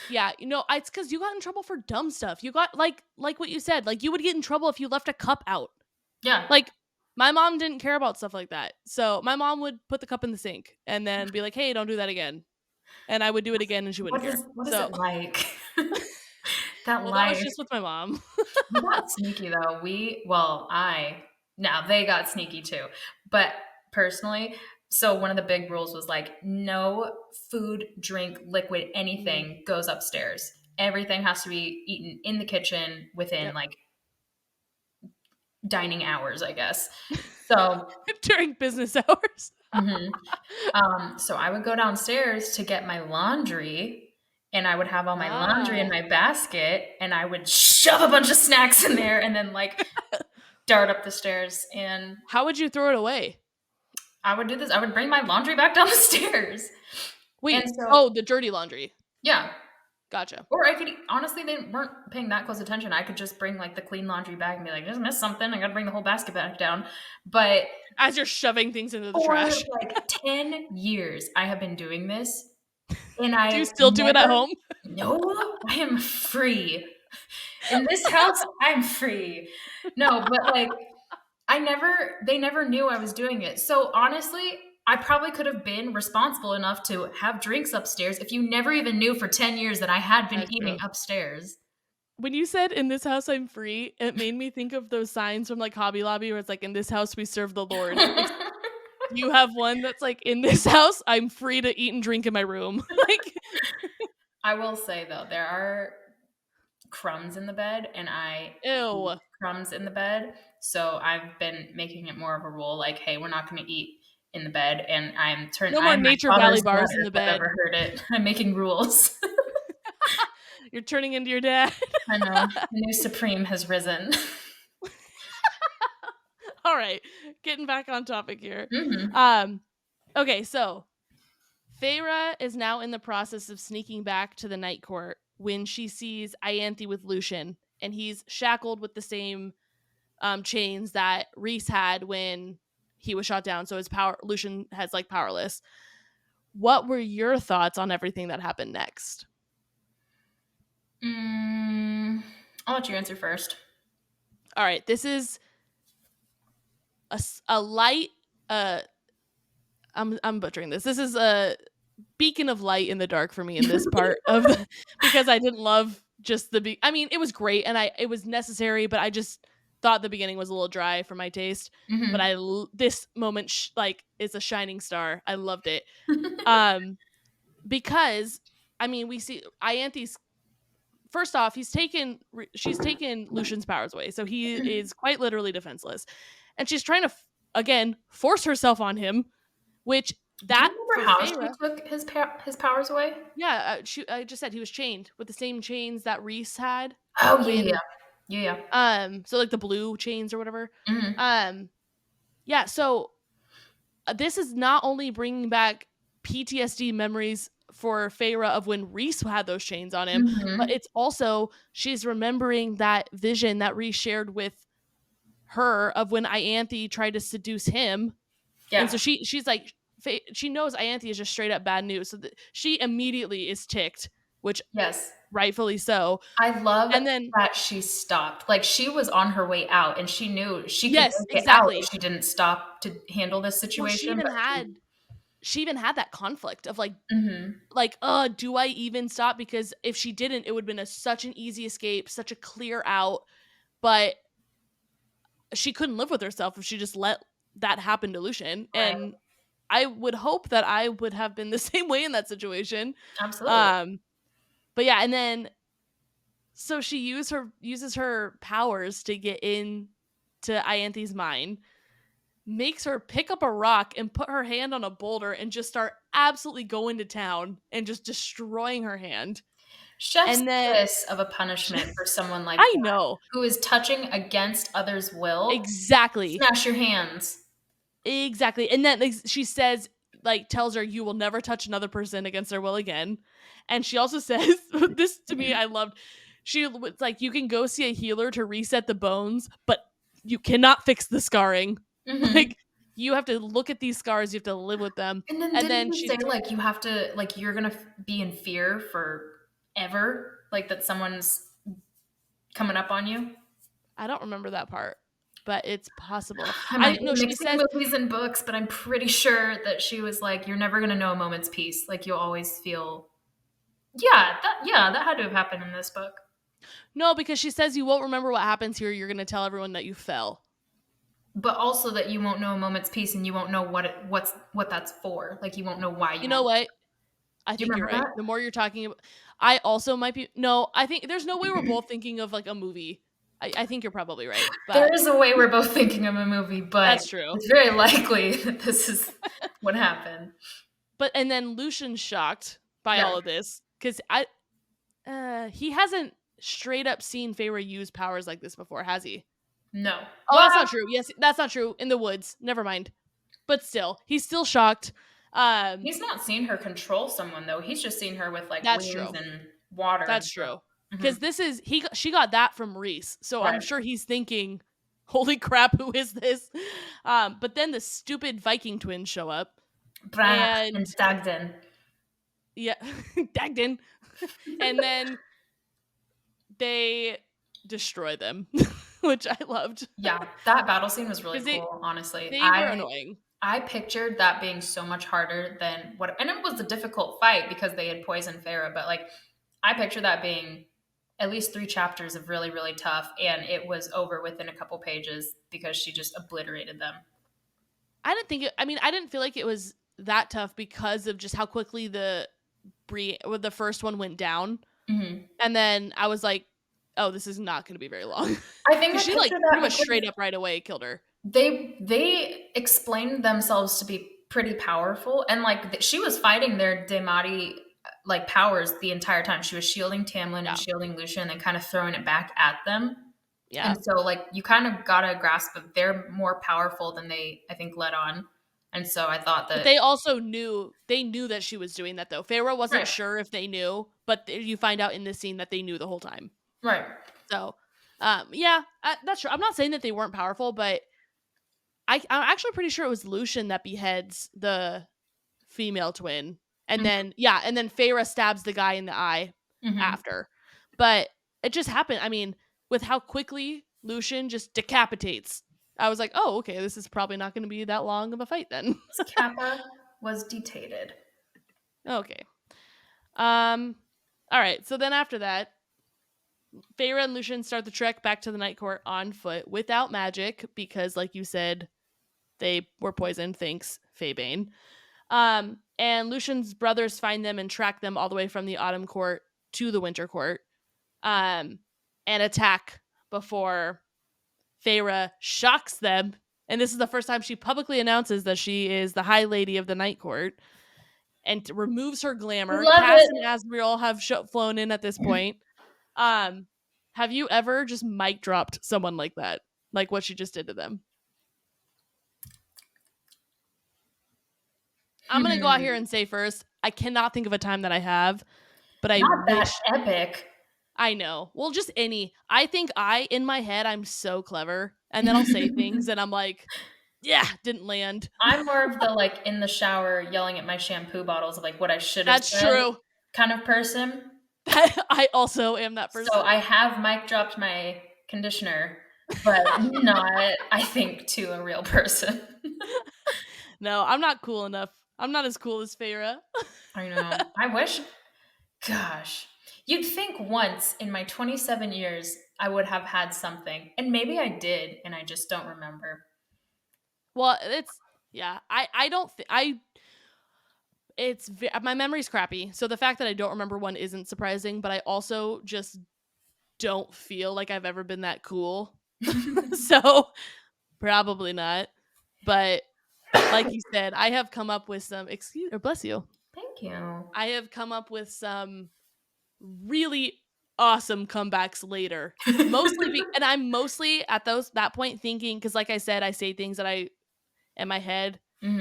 Yeah, it's because you got in trouble for dumb stuff. You got like what you said, like you would get in trouble if you left a cup out. Yeah. Like my mom didn't care about stuff like that. So my mom would put the cup in the sink and then be like, "Hey, don't do that again." And I would do it again and she wouldn't care. What is So, it like? That well, that was life. just with my mom. We got sneaky though. I now they got sneaky too. But personally, so one of the big rules was like no food, drink, liquid, Mhm. anything goes upstairs. Everything has to be eaten in the kitchen within Yep. like dining hours, I guess. So, During business hours. mhm. So I would go downstairs to get my laundry, and I would have all my laundry in Ah. my basket, and I would shove a bunch of snacks in there and then, like, dart up the stairs, and How would you throw it away? I would do this. I would bring my laundry back down the stairs. And Wait. so Oh, the dirty laundry. yeah. Gotcha. Or I could honestly, they weren't paying that close attention. I could just bring, like, the clean laundry bag and be like, "Just missed something. I gotta bring the whole basket back down." But As you're shoving things into the for, trash. like, 10 years, I have been doing this, and Do you I've still do it at never home? no, I am free. In this house, I'm free. No, but, like, they never knew I was doing it. So, honestly, I probably could have been responsible enough to have drinks upstairs if you never even knew for 10 years that I had been That's eating true. upstairs. When you said "In this house I'm free," it made me think of those signs from, like, Hobby Lobby where it's like, "In this house we serve the Lord." You have one that's like, "In this house, I'm free to eat and drink in my room." Like I will say, though, there are crumbs in the bed, and I hate Ew. crumbs in the bed. So I've been making it more of a rule, like, hey, we're not going to eat in the bed, and No I more am my Nature Valley father's bars daughter, in if the I've bed. ever heard it. I'm making rules. You're turning into your dad. I know. The new supreme has risen. All right, getting back on topic here. Hmm. Okay, so Feyre is now in the process of sneaking back to the night court when she sees Ianthe with Lucian, and he's shackled with the same chains that Rhys had when he was shot down. So his power, Lucian has like powerless. What were your thoughts on everything that happened next? I'll let you answer first. All right, this is a light. I'm butchering this. This is a beacon of light in the dark for me in this part of the because I didn't love just I mean, it was great and it was necessary, but I just thought the beginning was a little dry for my taste. But Hmm. this moment like is a shining star. I loved it. Um because I mean, we see Ianthe's first off, she's taken Lucian's powers away. So he is quite literally defenseless. And she's trying to again force herself on him, which Do you that remember for how she Feyre, took his powers away? yeah, I just said he was chained with the same chains that Rhys had Oh, yeah, yeah, when yeah, yeah. so like the blue chains or whatever. Hmm. Um yeah, so this is not only bringing back PTSD memories for Feyre of when Rhys had those chains on him, but Hmm. it's also she's remembering that vision that Rhys shared with her of when Ianthe tried to seduce him. And Yeah. so she's like she knows Ianthe is just straight up bad news. So she immediately is ticked, which Yes. rightfully so. I love And then that she stopped. Like, she was on her way out, and she knew she could yes, make it out exactly. if she didn't stop to handle this Well, situation, but she even had that conflict of Mhm. do I even stop? Because if she didn't, it would have been such an easy escape, such a clear out. But she couldn't live with herself if she just let that happen to Lucian. Right. And I would hope that I would have been the same way in that situation. Absolutely. Um, but yeah, and then so she uses her powers to get in to Ianthe's mind, makes her pick up a rock and put her hand on a boulder and just start absolutely going to town and just destroying her hand. Chef's And then kiss of a punishment for someone like I that, know who is touching against others' will. exactly. Smash your hands. Exactly. And then she says, tells her, you will never touch another person against their will again. And she also says, this to me, I loved. She was like, you can go see a healer to reset the bones, but you cannot fix the scarring. Mhm. Like, you have to look at these scars, you have to live with them. And then And didn't then he say, like, you have to, like, you're gonna be in fear forever? Like, that someone's coming up on you? I don't remember that part, but it's possible. I I might be know she mixing says, movies and books, but I'm pretty sure that she was like, "You're never gonna know a moment's peace. Like, you'll always feel." Yeah, that had to have happened in this book. no, because she says you won't remember what happens here. You're going to tell everyone that you fell. But also that you won't know a moment's peace, and you won't know what that's for. Like, you won't know why You you know won't. what? I Do you think you're remember right. The more you're talking about, I also might be. No, I think there's no way we're that? both thinking of like a movie. I think you're probably right, There but is a way we're both thinking of a movie, but that's true. it's very likely that this is what happened. But and then Lucian's shocked by Yeah. all of this because he hasn't straight up seen Feyre use powers like this before, has he? No. Oh, Well, that's not true. Yes, that's not true. In the woods, never mind. But still, he's still shocked. Um, he's not seen her control someone though. He's just seen her with like that's wings true. and water and That's stuff. true. Mhm. Because she got that from Rhys, so I'm Right. sure he's thinking, "Holy crap, who is this?" But then the stupid Viking twins show up, Branagh and and Dagden. yeah, Dagden, and then they destroy them, which I loved Yeah, that battle scene was really because cool, honestly. they were annoying. I pictured that being so much harder than what, and it was a difficult fight because they had poisoned Feyre, but like I picture that being at least 3 chapters of really, really tough, and it was over within a couple pages because she just obliterated them. I didn't think it. I mean, I didn't feel like it was that tough because of just how quickly the first one went down, Hmm. and then I was like, oh, this is not going to be very long. I think Because I she, like, picture pretty that much because straight up right away killed her. they explained themselves to be pretty powerful, and like she was fighting their Demati like powers the entire time. She was shielding Tamlin and Yeah. shielding Lucian and kind of throwing it back at them. Yeah. And so like you kind of got a grasp of they're more powerful than they I think let on. And so I thought But that they also knew that she was doing that though. Feyre wasn't right, sure if they knew, but you find out in this scene that they knew the whole time. right. So, yeah, that's true. I'm not saying that they weren't powerful, but I'm actually pretty sure it was Lucian that beheads the female twin, and Mhm, then Feyre stabs the guy in the eye mhm. after. But it just happened. I mean, with how quickly Lucian just decapitates, I was like, oh, okay, this is probably not going to be that long of a fight then. This Kappa was detated. Okay. Um. All right. So then after that, Feyre and Lucian start the trek back to the Night Court on foot without magic because, like you said, they were poisoned. Thanks, Faebane. And Lucian's brothers find them and track them all the way from the Autumn Court to the Winter Court, and attack before Feyre shocks them. And this is the first time she publicly announces that she is the High Lady of the Night Court and removes her glamour. Love Cass it. and Asriel have flown in at this point. Um, have you ever just mic dropped someone like that? Like what she just did to them? I'm going to go out here Hmm. and say first, I cannot think of a time that I have, but I Not that wish epic. I know. Well, just any. I think in my head, I'm so clever. And then I'll say things and I'm like, yeah, didn't land. I'm more of the like in the shower yelling at my shampoo bottles of like what I should have That's said true. kind of person. I also am that So person. I have mic dropped my conditioner, but not, I think, to a real person. No, I'm not cool enough. I'm not as cool as Feyre. I know. I wish, gosh, you'd think once in my 27 years I would have had something, and maybe I did, and I just don't remember. Well, it's yeah. I don't think I. My memory's crappy, so the fact that I don't remember one isn't surprising. But I also just don't feel like I've ever been that cool, so probably not. But like you said, I have come up with some excuse or bless you. Thank you. I have come up with some really awesome comebacks later. And I'm mostly at that point thinking because, like I said, I say things that I in my head. Hmm.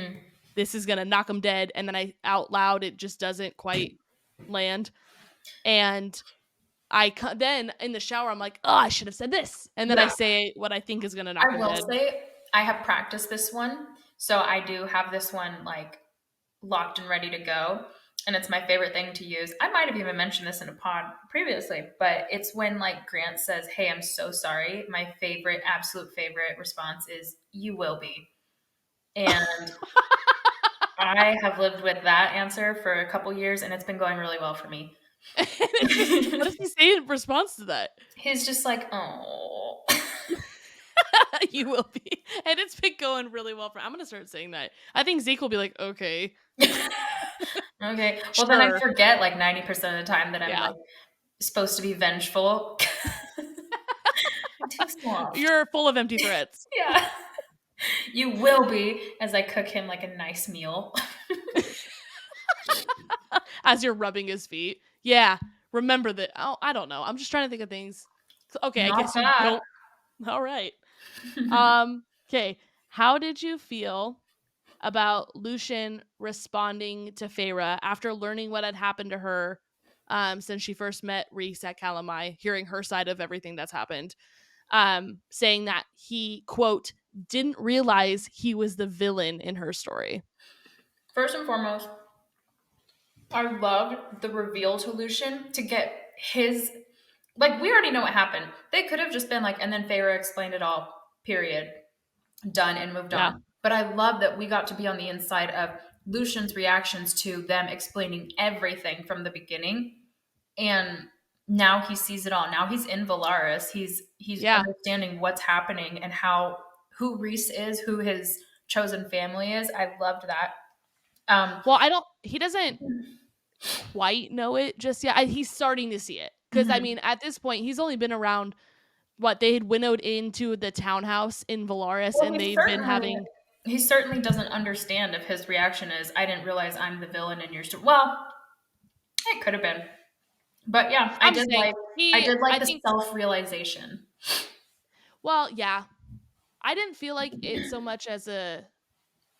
This is gonna knock them dead, and then I out loud it just doesn't quite land. And then in the shower I'm like, oh, I should have said this, and then I Yeah. say what I think is gonna knock I them will dead. say I have practiced this one. So I do have this one like locked and ready to go. And it's my favorite thing to use. I might have even mentioned this in a pod previously, but it's when like Grant says, "Hey, I'm so sorry." My favorite, absolute favorite response is, "You will be." And I have lived with that answer for a couple years and it's been going really well for me. What does he say in response to that? He's just like, "Oh." You will be, and it's been going really well for. I'm gonna start saying that. I think Zeke will be like, okay, Okay. Well, then I sure, forget like 90% of the time that I'm yeah. like supposed to be vengeful. It takes me off. You're full of empty threats. Yeah. You will be as I cook him like a nice meal. As you're rubbing his feet. Yeah, remember that. Oh, I don't know. I'm just trying to think of things. Okay, I Not guess you bad. don't. All right. Okay. How did you feel about Lucian responding to Feyre after learning what had happened to her since she first met Rhys at Calamai, hearing her side of everything that's happened, saying that he, quote, didn't realize he was the villain in her story. First and foremost, I loved the reveal to Lucian to get his like we already know what happened. They could have just been like, and then Feyre explained it all, period. Done and moved Yeah. on. But I love that we got to be on the inside of Lucian's reactions to them explaining everything from the beginning. And now he sees it all. Now he's in Valaris. He's Yeah. understanding what's happening and how who Rhys is, who his chosen family is. I loved that. Um, Well, he doesn't quite know it just yet. He's starting to see it. Because I Mhm. mean, at this point, he's only been around what they had winnowed into the townhouse in Valaris, Well, and they'd been having. he certainly doesn't understand if his reaction is, "I didn't realize I'm the villain in your story." Well, it could have been. But yeah, I'm just saying I he. did like I the think. self-realization. Well, yeah, I didn't feel like it so much as a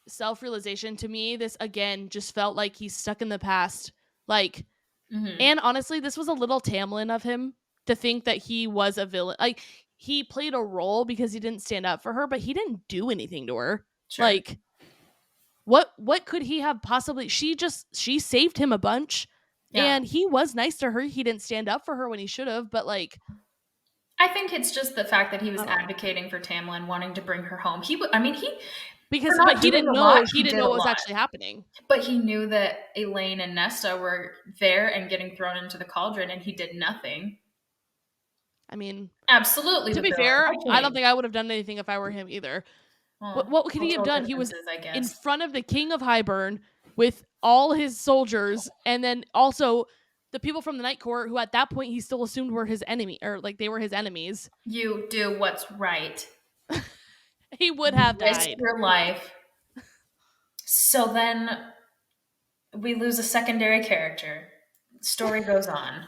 self realization. To me, this again just felt like he's stuck in the past. Like, Mhm. and honestly, this was a little Tamlin of him to think that he was a villain. Like, he played a role because he didn't stand up for her, but he didn't do anything to her. Sure. Like, what could he have possibly she saved him a bunch, Yeah. and he was nice to her. He didn't stand up for her when he should have, but like, I think it's just the fact that he was I don't know. advocating for Tamlin, wanting to bring her home. I mean, he for Because but not doing a lot, he he didn't did know a what was lot. actually happening. But he knew that Elaine and Nesta were there and getting thrown into the cauldron, and he did nothing. I mean, Absolutely to the be villain. fair, I I can't don't even. think I would have done anything if I were him either. Well, What could he have cultural done? He was differences, I in guess. front of the king of Highburn with all his soldiers, and then also the people from the Night Court, who at that point he still assumed were his enemy, or like they were his enemies. You do what's right. He would You have risk died. your life. So then we lose a secondary character. Story goes on.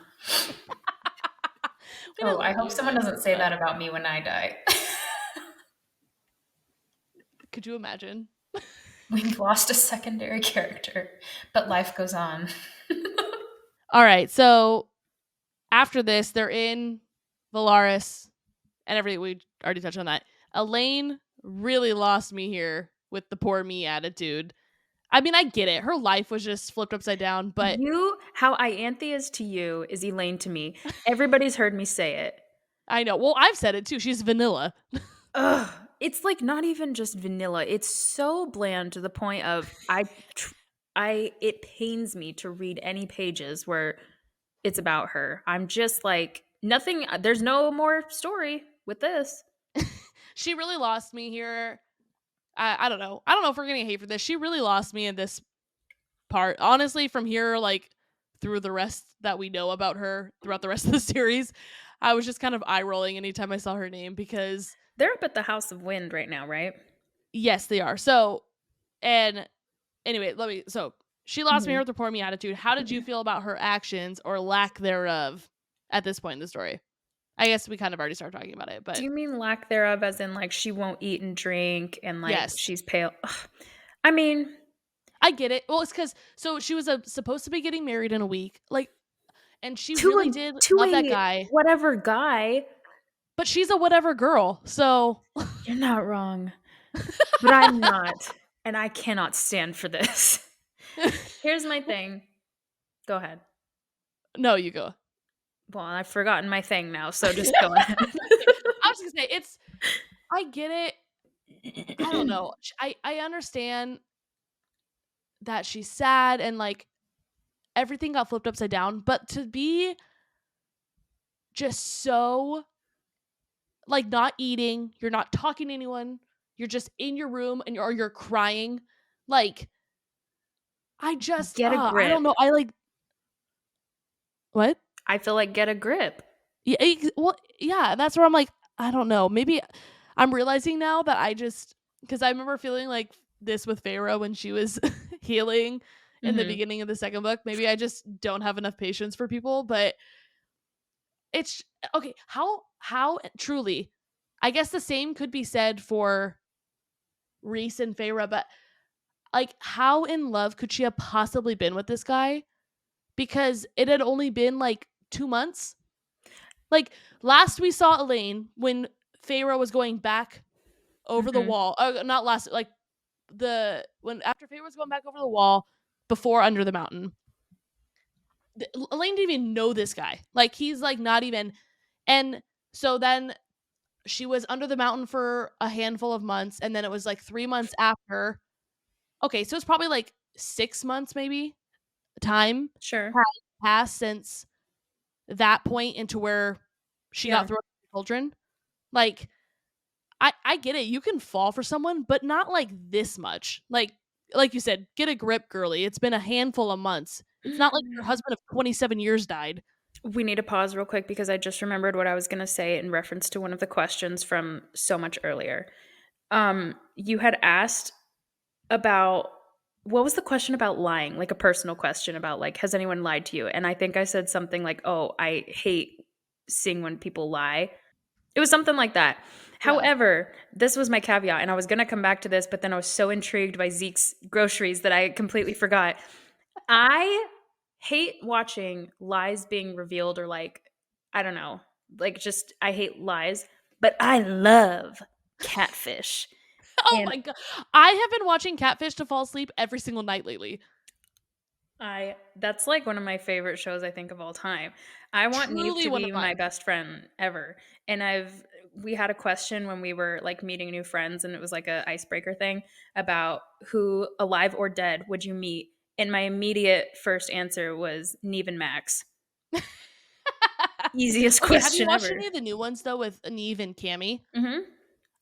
We Oh, I didn't hope lose someone him, doesn't say but that about me when I die. could you imagine? We've lost a secondary character, but life goes on. All right, so after this, they're in Valaris and everything. We already touched on that. Elaine really lost me here with the poor me attitude. I mean, I get it. Her life was just flipped upside down, but You, how Ianthe is to you is Elaine to me. Everybody's heard me say it. I know. Well, I've said it too. She's vanilla. Ugh, it's like not even just vanilla. It's so bland to the point of it pains me to read any pages where it's about her. I'm just like nothing. There's no more story with this. She really lost me here. I don't know. I don't know if we're getting hate for this. She really lost me in this part. Honestly, from here, like through the rest that we know about her throughout the rest of the series, I was just kind of eye rolling anytime I saw her name because They're up at the House of Wind right now, right? yes, they are. So, and anyway, so she lost me Mhm. here with her poor me attitude. How did you feel about her actions or lack thereof at this point in the story? I guess we kind of already started talking about it, Do but you mean lack thereof, as in like she won't eat and drink and like yes, she's pale? Ugh. I mean, I get it. Well, it's because so she was supposed to be getting married in a week, like, and she to really a did to love that a guy, whatever guy, but she's a whatever girl. So you're not wrong. But I'm not, and I cannot stand for this. Here's my thing. Go ahead. no, you go. Well, I've forgotten my thing now, so just go ahead. Okay. I was gonna say it's. I get it. I don't know. I understand that she's sad and like everything got flipped upside down, but to be just so like not eating, you're not talking to anyone, you're just in your room and you're crying, like I just Get a I don't grip. know. I like what? I feel like get a grip. Yeah, well, yeah, that's where I'm like, I don't know. Maybe I'm realizing now that I just because I remember feeling like this with Feyre when she was healing in the Mhm. beginning of the second book. Maybe I just don't have enough patience for people, but it's okay. How truly, I guess the same could be said for Reese and Feyre, but like, how in love could she have possibly been with this guy? Because it had only been like 2 months. Like last we saw Elaine when Feyre was going back over the Mhm. wall. Not last, like the when after Feyre was going back over the wall before Under the Mountain. Elaine didn't even know this guy. Like he's like not even. And so then she was under the mountain for a handful of months, and then it was like 3 months after. Okay, so it's probably like 6 months maybe time Sure. had passed since that point into where she got Yeah. thrown into the children. Like I get it. You can fall for someone, but not like this much. Like you said, get a grip, girly. It's been a handful of months. It's not like your husband of 27 years died. We need to pause real quick because I just remembered what I was going to say in reference to one of the questions from so much earlier. You had asked about what was the question about lying? Like a personal question about like has anyone lied to you? And I think I said something like, "Oh, I hate seeing when people lie." It was something like that. Yeah. However, this was my caveat, and I was going to come back to this, but then I was so intrigued by Zeke's groceries that I completely forgot. I hate watching lies being revealed or like, I don't know, like just I hate lies, but I love catfish. Oh And my god. I have been watching Catfish to fall asleep every single night lately. I that's like one of my favorite shows I think of all time. I want Neve Truly to one of be my mine. best friend ever. And we had a question when we were like meeting new friends and it was like a icebreaker thing about who alive or dead would you meet? And my immediate first answer was Neve and Max. Easiest Okay, have you question watched ever. any of the new ones though with Neve and Cammy? Mhm.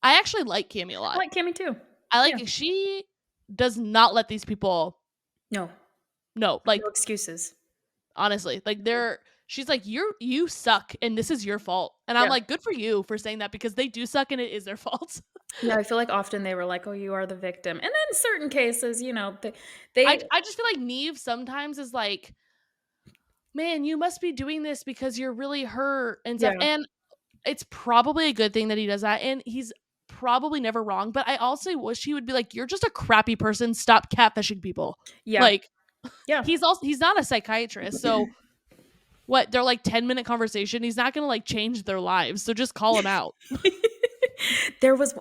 I actually like Cammy a I lot. like Kimmy too. I Yeah. like she does not let these people No. know. No Like excuses. honestly, like they're she's like you suck and this is your fault. And I'm Yeah. like good for you for saying that because they do suck and it is their fault. Yeah, I feel like often they were like, "Oh, you are the victim." And then certain cases, they I just feel like Neve sometimes is like, "Man, you must be doing this because you're really hurt and stuff." yeah. And it's probably a good thing that he does that, and he's probably never wrong, but I also wish he would be like, "You're just a crappy person, stop catfishing people." Yeah. Like, Yeah. he's not a psychiatrist, so what, they're like 10-minute conversation, he's not gonna, like, change their lives, so just call him out. There was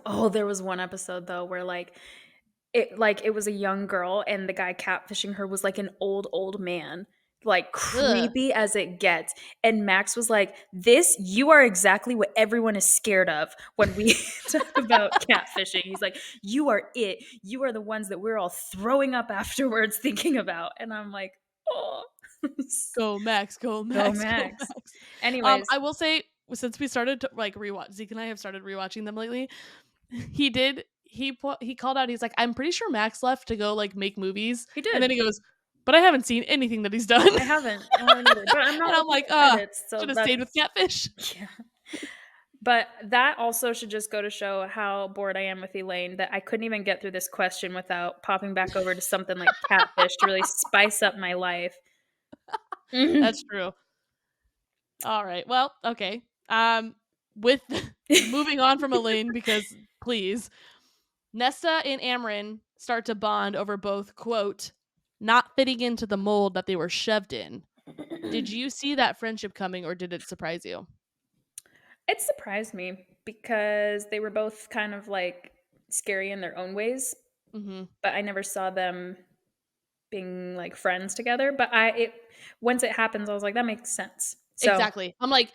one episode though where it was a young girl and the guy catfishing her was like an old man, like Ugh. creepy as it gets. And Max was like, "This you are exactly what everyone is scared of when we talk about catfishing." He's like, "You are it. You are the ones that we're all throwing up afterwards thinking about." And I'm like, "Oh." Go Max, go Go Max, go Max. Max. Anyways, I will say, since we started to, like, rewatch Zeke and I have started rewatching them lately, he called out, he's like, "I'm pretty sure Max left to go, like, make movies," he and did. then he goes, "But I haven't seen anything that he's done." I haven't either, but I'm And not I'm looking like, at credits, so should have stayed with that's Catfish." yeah. But that also should just go to show how bored I am with Elaine that I couldn't even get through this question without popping back over to something like Catfish to really spice up my life. That's Mhm. true. Alright, well, okay. With moving on from Elaine because please, Nesta and Amryn start to bond over both, quote, "not fitting into the mold that they were shoved in." Did you see that friendship coming or did it surprise you? It surprised me because they were both kind of like scary in their own ways, Mhm. but I never saw them being like friends together. But I it once it happens, I was like, that makes sense. So Exactly. I'm like,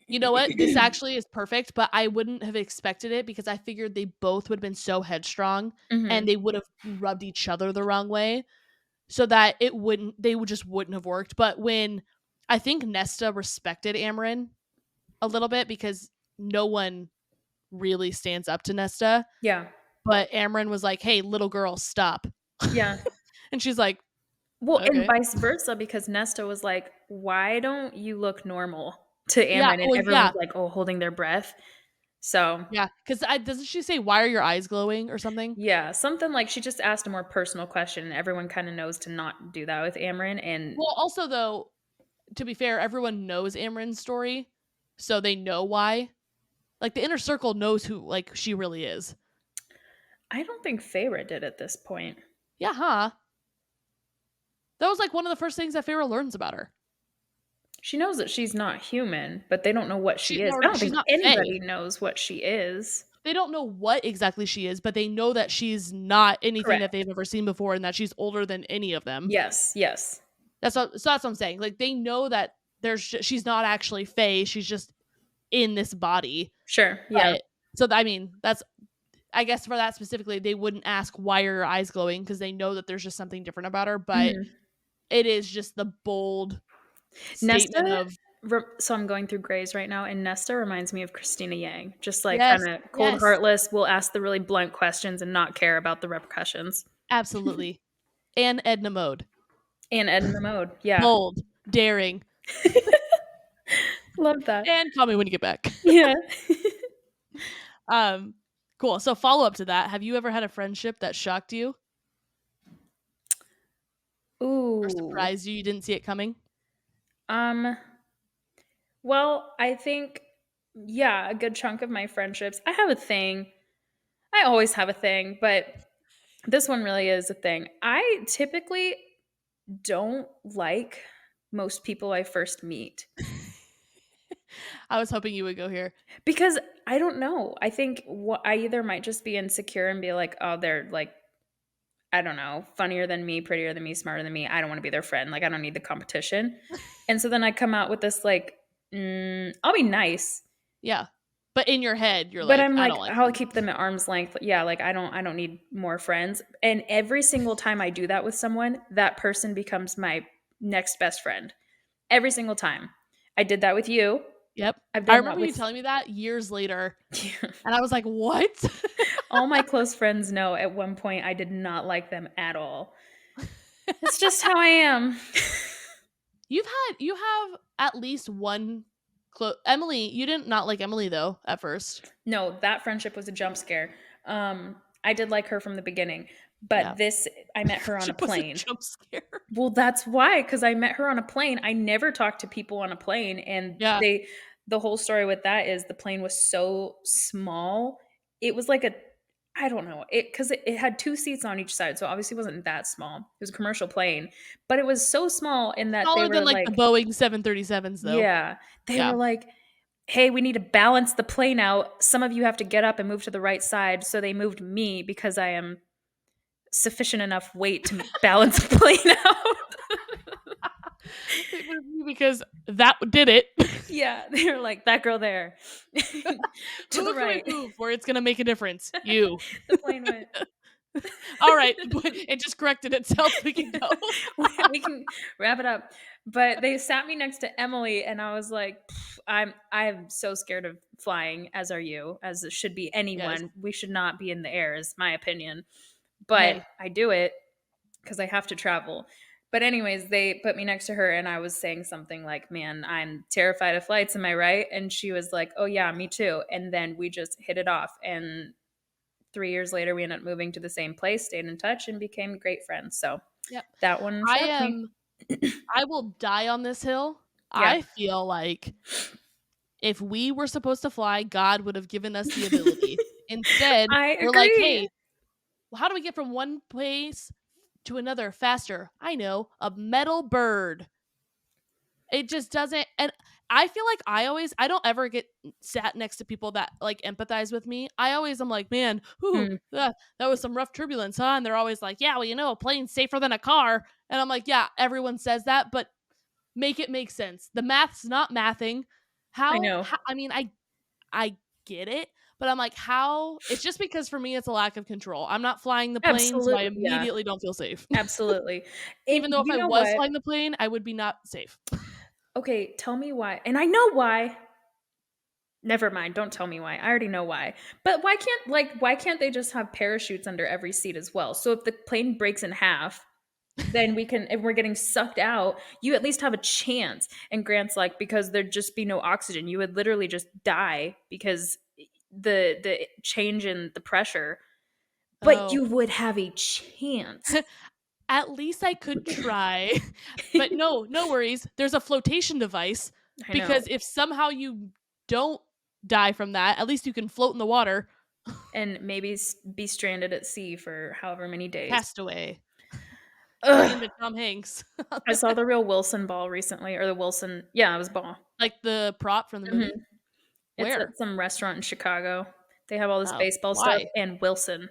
"You know what? This actually is perfect," but I wouldn't have expected it because I figured they both would have been so headstrong and Mhm. they would have rubbed each other the wrong way so that they would just wouldn't have worked. But when I think Nesta respected Amryn a little bit because no one really stands up to Nesta, Yeah. but Amryn was like, "Hey, little girl, stop." Yeah. And she's like, Well, and "Okay." vice versa because Nesta was like, "Why don't you look normal?" to Yeah, Amryn, and well, everyone yeah. was like, "Oh, holding their breath." So, Yeah, because doesn't she say, "Why are your eyes glowing?" or something? yeah, something like she just asked a more personal question, and everyone kinda knows to not do that with Amryn, and Well, also though, to be fair, everyone knows Amryn's story, so they know why. Like the inner circle knows who like she really is. I don't think Feyre did at this point. Yeah, huh? That was like one of the first things that Feyre learns about her. She knows that she's not human, but they don't know what she is. I don't She's think not Fae. anybody knows what she is. They don't know what exactly she is, but they know that she's not anything that Correct. they've ever seen before and that she's older than any of them. Yes, yes. That's what I'm saying. Like they know that she's not actually Fae, she's just in this body. Sure, yeah. But I mean, that's I guess for that specifically, they wouldn't ask why are your eyes glowing because they know that there's just something different about her, but Mhm. it is just the bold Nesta statement of so I'm going through Grays right now, and Nesta reminds me of Christina Yang. Just like yes, kinda cold, yes, heartless, will ask the really blunt questions and not care about the repercussions. absolutely. And Edna Mode. And Edna Mode, yeah. Bold, daring. Love that. And call me when you get back. Yeah. um, cool. So follow up to that. Have you ever had a friendship that shocked you or Ooh. surprised you? You didn't see it coming? Um, well, I think, yeah, a good chunk of my friendships, I have a thing. I always have a thing, but this one really is a thing. I typically don't like most people I first meet I was hoping you would go here. because I don't know. I think I either might just be insecure and be like, oh, they're like, I don't know, funnier than me, prettier than me, smarter than me. I don't want to be their friend. Like, I don't need the competition. And so then I come out with this, like, I'll be nice, Yeah. But in your head, you're but like, I'm I like, don't like I'll them. keep them at arm's length. Yeah, like I don't need more friends. And every single time I do that with someone, that person becomes my next best friend. Every single time. I did that with you. Yep. I've I done that remember you with telling me that years later. And I was like, what? all my close friends know at one point I did not like them at all. It's just how I am. You have at least one Emily, you didn't not like Emily though at first. No, that friendship was a jump scare. I did like her from the beginning, Yeah. but this I met her on a Friendship was a plane. jump scare. Well, that's why, because I met her on a plane. I never talked to people on a plane, and Yeah. the whole story with that is the plane was so small. It was like a, I don't know, because it had two seats on each side, so obviously it wasn't that small. It was a commercial plane, but it was so small in that they Smaller than were like the like, Boeing 737s though. yeah, they Yeah. were like, hey, we need to balance the plane out. Some of you have to get up and move to the right side. So they moved me because I am sufficient enough weight to balance the plane out. It was me because that did it. Yeah, they were like, that girl there. To the Who can we right. move where it's gonna make a difference? You. The plane went. All right. It just corrected itself. We can go. We can wrap it up. But they sat me next to Emily, and I was like, I'm so scared of flying, as are you, as it should be Yes. anyone. We should not be in the air, is my opinion. But Hey. I do it because I have to travel. But anyways, they put me next to her, and I was saying something like, "Man, I'm terrified of flights. Am I right?" And she was like, "Oh yeah, me too." And then we just hit it off. And 3 years later, we ended up moving to the same place, stayed in touch, and became great friends. So Yep. that one I shocked me. am I will die on this hill. Yeah, I feel like if we were supposed to fly, God would have given us the ability. Instead, I we're like, agree. hey, how do we get from one place to another faster? I know, a metal bird. It just doesn't. And I feel like I don't ever get sat next to people that like empathize with me. I always am like, man, whew, Mm, that was some rough turbulence, huh? And they're always like, yeah, well, a plane's safer than a car. And I'm like, yeah, everyone says that, but make it make sense. The math's not mathing. I know. I mean, I get it, but I'm like, how? It's just because for me, it's a lack of control. I'm not flying the plane, so I Absolutely. Yeah, immediately don't feel safe. absolutely. And Even though if you I know was what? flying the plane, I would be not safe. Okay, tell me why. And I know why. Never mind. Don't tell me why. I already know why. But why can't they just have parachutes under every seat as well? So if the plane breaks in half, then we can, if we're getting sucked out, you at least have a chance. And Grant's like, because there'd just be no oxygen. You would literally just die because the change in the pressure. But Oh, you would have a chance. at least I could try. But no, no worries. There's a flotation device I know. because if somehow you don't die from that, at least you can float in the water. And maybe be stranded at sea for however many days. Castaway. Turn Ugh. into Tom Hanks. I saw the real Wilson ball recently, or the Wilson, yeah, it was ball. Like the prop from the Mhm. movie? It's Where? at some restaurant in Chicago. They have all this Oh, baseball stuff why? and Wilson.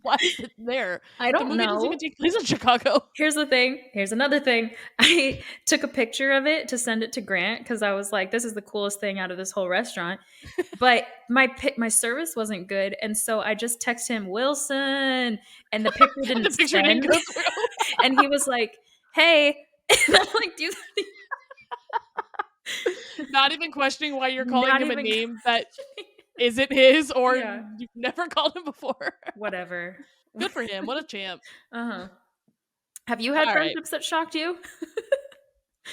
Why is it there? I The don't movie doesn't even know. take place in Chicago. Here's the thing. Here's another thing. I took a picture of it to send it to Grant because I was like, "This is the coolest thing out of this whole restaurant." But my service wasn't good, and so I just texted him Wilson, and the picture And the didn't picture didn't send. go through. And he was like, "Hey," and I'm like, "Do you Not even questioning why you're calling not him a even?" name that isn't his or Yeah, you've never called him before. whatever. Good for him. What a champ. Uh huh. Have you had All right. friendships that shocked you?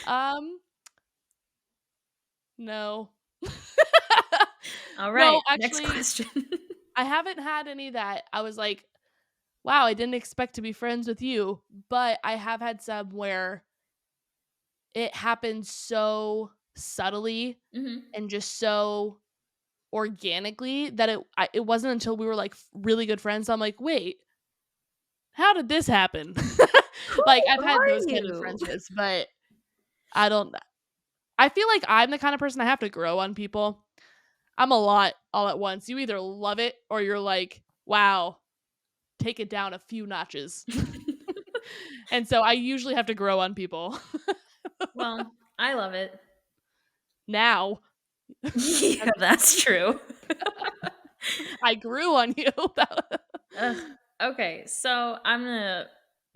Um No. All right, No, next actually, question. I haven't had any that I was like, wow, I didn't expect to be friends with you. But I have had some where it happened so subtly Mhm. and just so organically that it wasn't until we were like really good friends. I'm like, wait, how did this happen? Who Like I've had are those kind of you? friendships, but I don't. I feel like I'm the kind of person I have to grow on people. I'm a lot all at once. You either love it or you're like, wow, take it down a few notches. And so I usually have to grow on people Well, I love it. now. Yeah, that's true. I grew on you. Ugh. Okay, so I'm gonna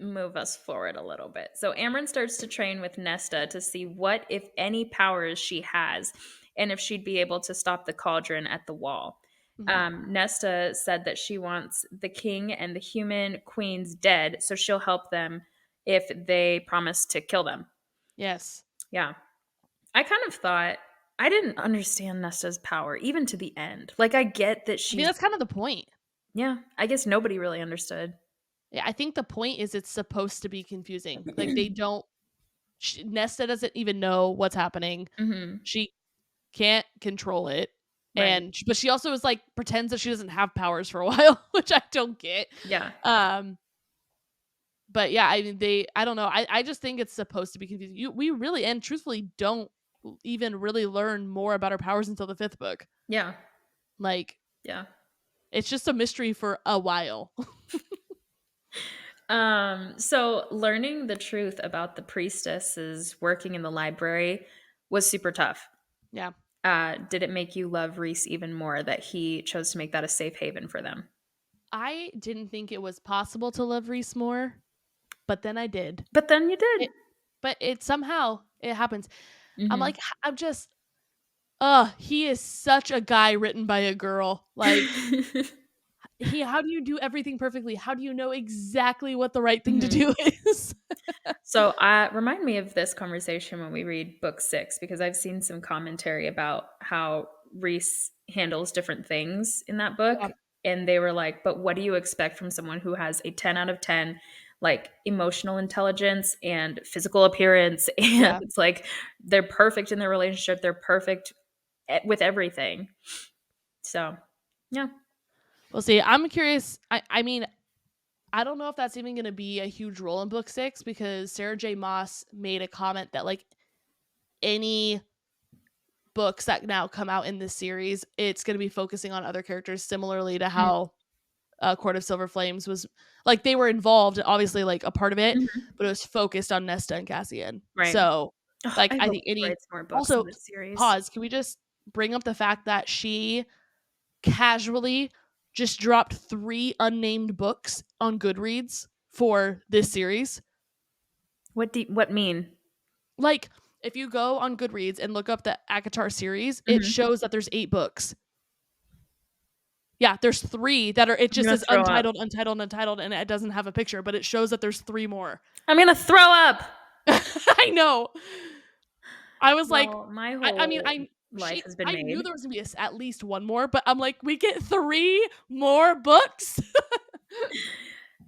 move us forward a little bit. So Amryn starts to train with Nesta to see what, if any, powers she has, and if she'd be able to stop the cauldron at the wall. Mhm. Nesta said that she wants the king and the human queens dead, so she'll help them if they promise to kill them. Yes. Yeah, I kind of thought I didn't understand Nesta's power even to the end. Like I get that I mean, she's that's kind of the point. yeah. I guess nobody really understood. Yeah, I think the point is it's supposed to be confusing. Like they don't. Nesta doesn't even know what's happening. Hmm. She can't control it, Right. but she also is like pretends that she doesn't have powers for a while, which I don't get. Yeah. Um, but yeah, I mean I don't know. I just think it's supposed to be confusing. We really and truthfully don't even really learn more about her powers until the fifth book. Yeah. Like Yeah. it's just a mystery for a while. So learning the truth about the priestesses working in the library was super tough. Yeah. Did it make you love Reese even more that he chose to make that a safe haven for them? I didn't think it was possible to love Reese more, but then I did. But then you did. It, but it somehow it happens. I'm Hmm. like I'm just he is such a guy written by a girl. Like how do you do everything perfectly? How do you know exactly what the right thing to Hmm. do is? So, remind me of this conversation when we read book 6, because I've seen some commentary about how Reese handles different things in that book. Yeah. And they were like, but what do you expect from someone who has a 10 out of 10, like emotional intelligence and physical appearance? And Yeah. it's like they're perfect in their relationship, they're perfect with everything. So, yeah. We'll see. I'm curious. I mean, I don't know if that's even going to be a huge role in book 6 because Sarah J. Maas made a comment that like any books that now come out in this series, it's going to be focusing on other characters similarly to how Court of Silver Flames was like they were involved, obviously like a part of it, Mhm. but it was focused on Nesta and Cassian. Right. So, Ugh, like, I I hope think she any writes more books in also this series. pause. Can we just bring up the fact that she casually just dropped 3 unnamed books on Goodreads for this series? What mean? Like, if you go on Goodreads and look up the ACOTAR series, it Mhm. shows that there's 8 books. Yeah, there's 3 that are it I'm just gonna says throw up. untitled, untitled, untitled, and it doesn't have a picture, but it shows that there's 3 more. I'm gonna throw up. I know. I was like, Well, my I mean, whole life has been I knew made. there was gonna be at least one more, but I'm like, we get 3 more books.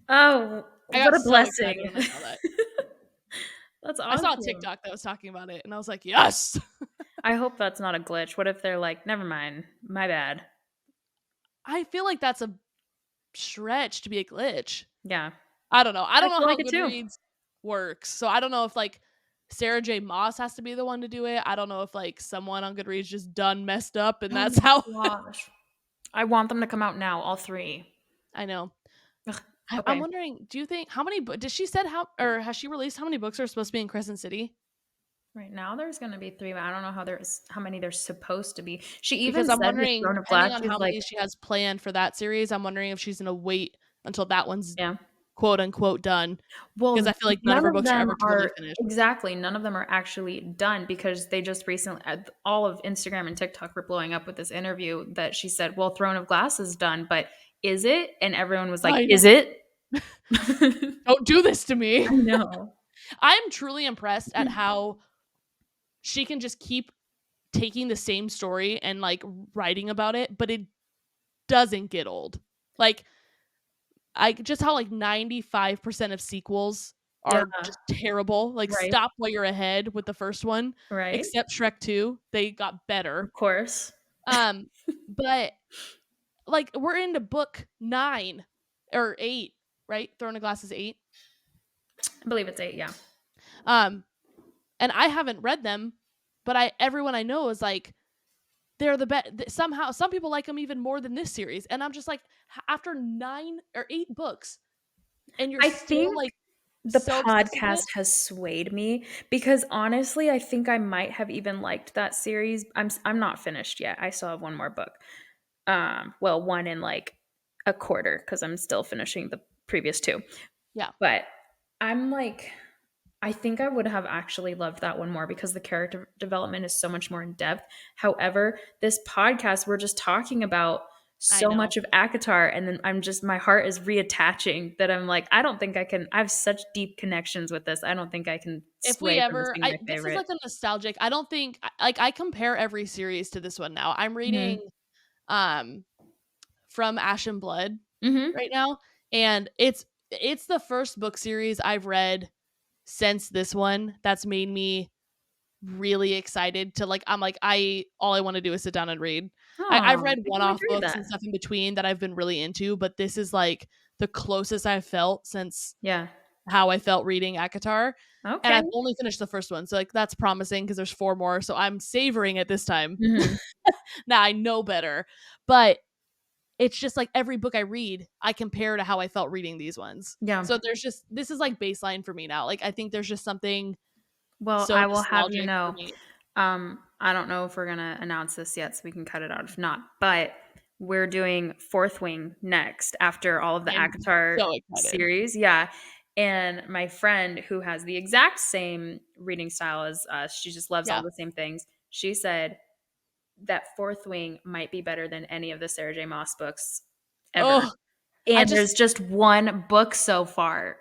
Oh, I what got a so excited blessing. when I saw that. That's I saw a awesome. TikTok that was talking about it, and I was like, yes. I hope that's not a glitch. What if they're like, never mind, my bad? I feel like that's a stretch to be a glitch. Yeah, I don't know. I I don't know feel how like it too. Goodreads works, so I don't know if like Sarah J. Maas has to be the one to do it. I don't know if like someone on Goodreads just done messed up, and Oh that's my how. gosh. I want them to come out now, all 3. I know. Ugh, I'm okay. wondering, do you think how many did she said how or has she released how many books are supposed to be in Crescent City? Right now there's gonna be 3, but I don't know how many there's supposed to be. She even Because I'm said with wondering, Throne of depending Glass, on she's how like, many she has planned for that series, I'm wondering if she's gonna wait until that one's yeah. quote unquote done. Because Well, I feel like none of none her of books are them ever totally are finished. exactly, none of them are actually done because they just recently all of Instagram and TikTok were blowing up with this interview that she said, "Well, Throne of Glass is done, but is it?" And everyone was like, I "Is know. it?" Don't do this to me. I know. I'm truly impressed at how she can just keep taking the same story and like writing about it, but it doesn't get old. Like I just how like 95% of sequels Yeah. are just terrible. Like Right. stop while you're ahead with the first one, Right. except Shrek 2. They got Of better. course. Um, but like we're into book 9 or 8, right? Throwing a Glass is 8. I believe it's 8, yeah. Um, and I haven't read them, but everyone I know is like they're the best. Somehow, some people like them even more than this series, and I'm just like, after 9 or 8 books, and you're I still think like the so obsessed with it. podcast has swayed me because honestly, I think I might have even liked that series. I'm not finished yet. I still have one more book. Well, one in like a quarter because I'm still finishing the previous 2. Yeah, But I'm like, I think I would have actually loved that one more because the character development is so much more in depth. However, this podcast, we're just talking about I so know. much of ACOTAR, and then my heart is reattaching that I'm like, I don't think I can. I have such deep connections with this. I don't think I can If we sway from this ever, being my this is favorite. like a nostalgic. I don't think like I compare every series to this one now. I'm Hmm. reading um from Ash and Blood Hmm. right now, and it's the first book series I've read since this one that's made me really excited to like I'm like I all I want to do is sit down and read. I've Oh, read I can one-off agree with books that. and stuff in between that I've been really into, but this is like the closest I've felt since Yeah. how I felt reading ACOTAR. And Okay. I've only finished the first one. So like that's promising because there's 4 more. So I'm savoring it this time. Hmm. Now I know better. But it's just like every book I read, I compare to how I felt reading these ones. Yeah. So there's just this is like baseline for me now. Like I think there's just something Well, so I will have you nostalgic for know, me. I don't know if we're gonna announce this yet, so we can cut it out if not. But we're doing Fourth Wing next after all of the I'm ACOTAR so excited. series. Yeah. And my friend who has the exact same reading style as us, she just loves all Yeah. the same things. She said that Fourth Wing might be better than any of the Sarah J. Maas books ever. Oh, I And just there's just one book so far.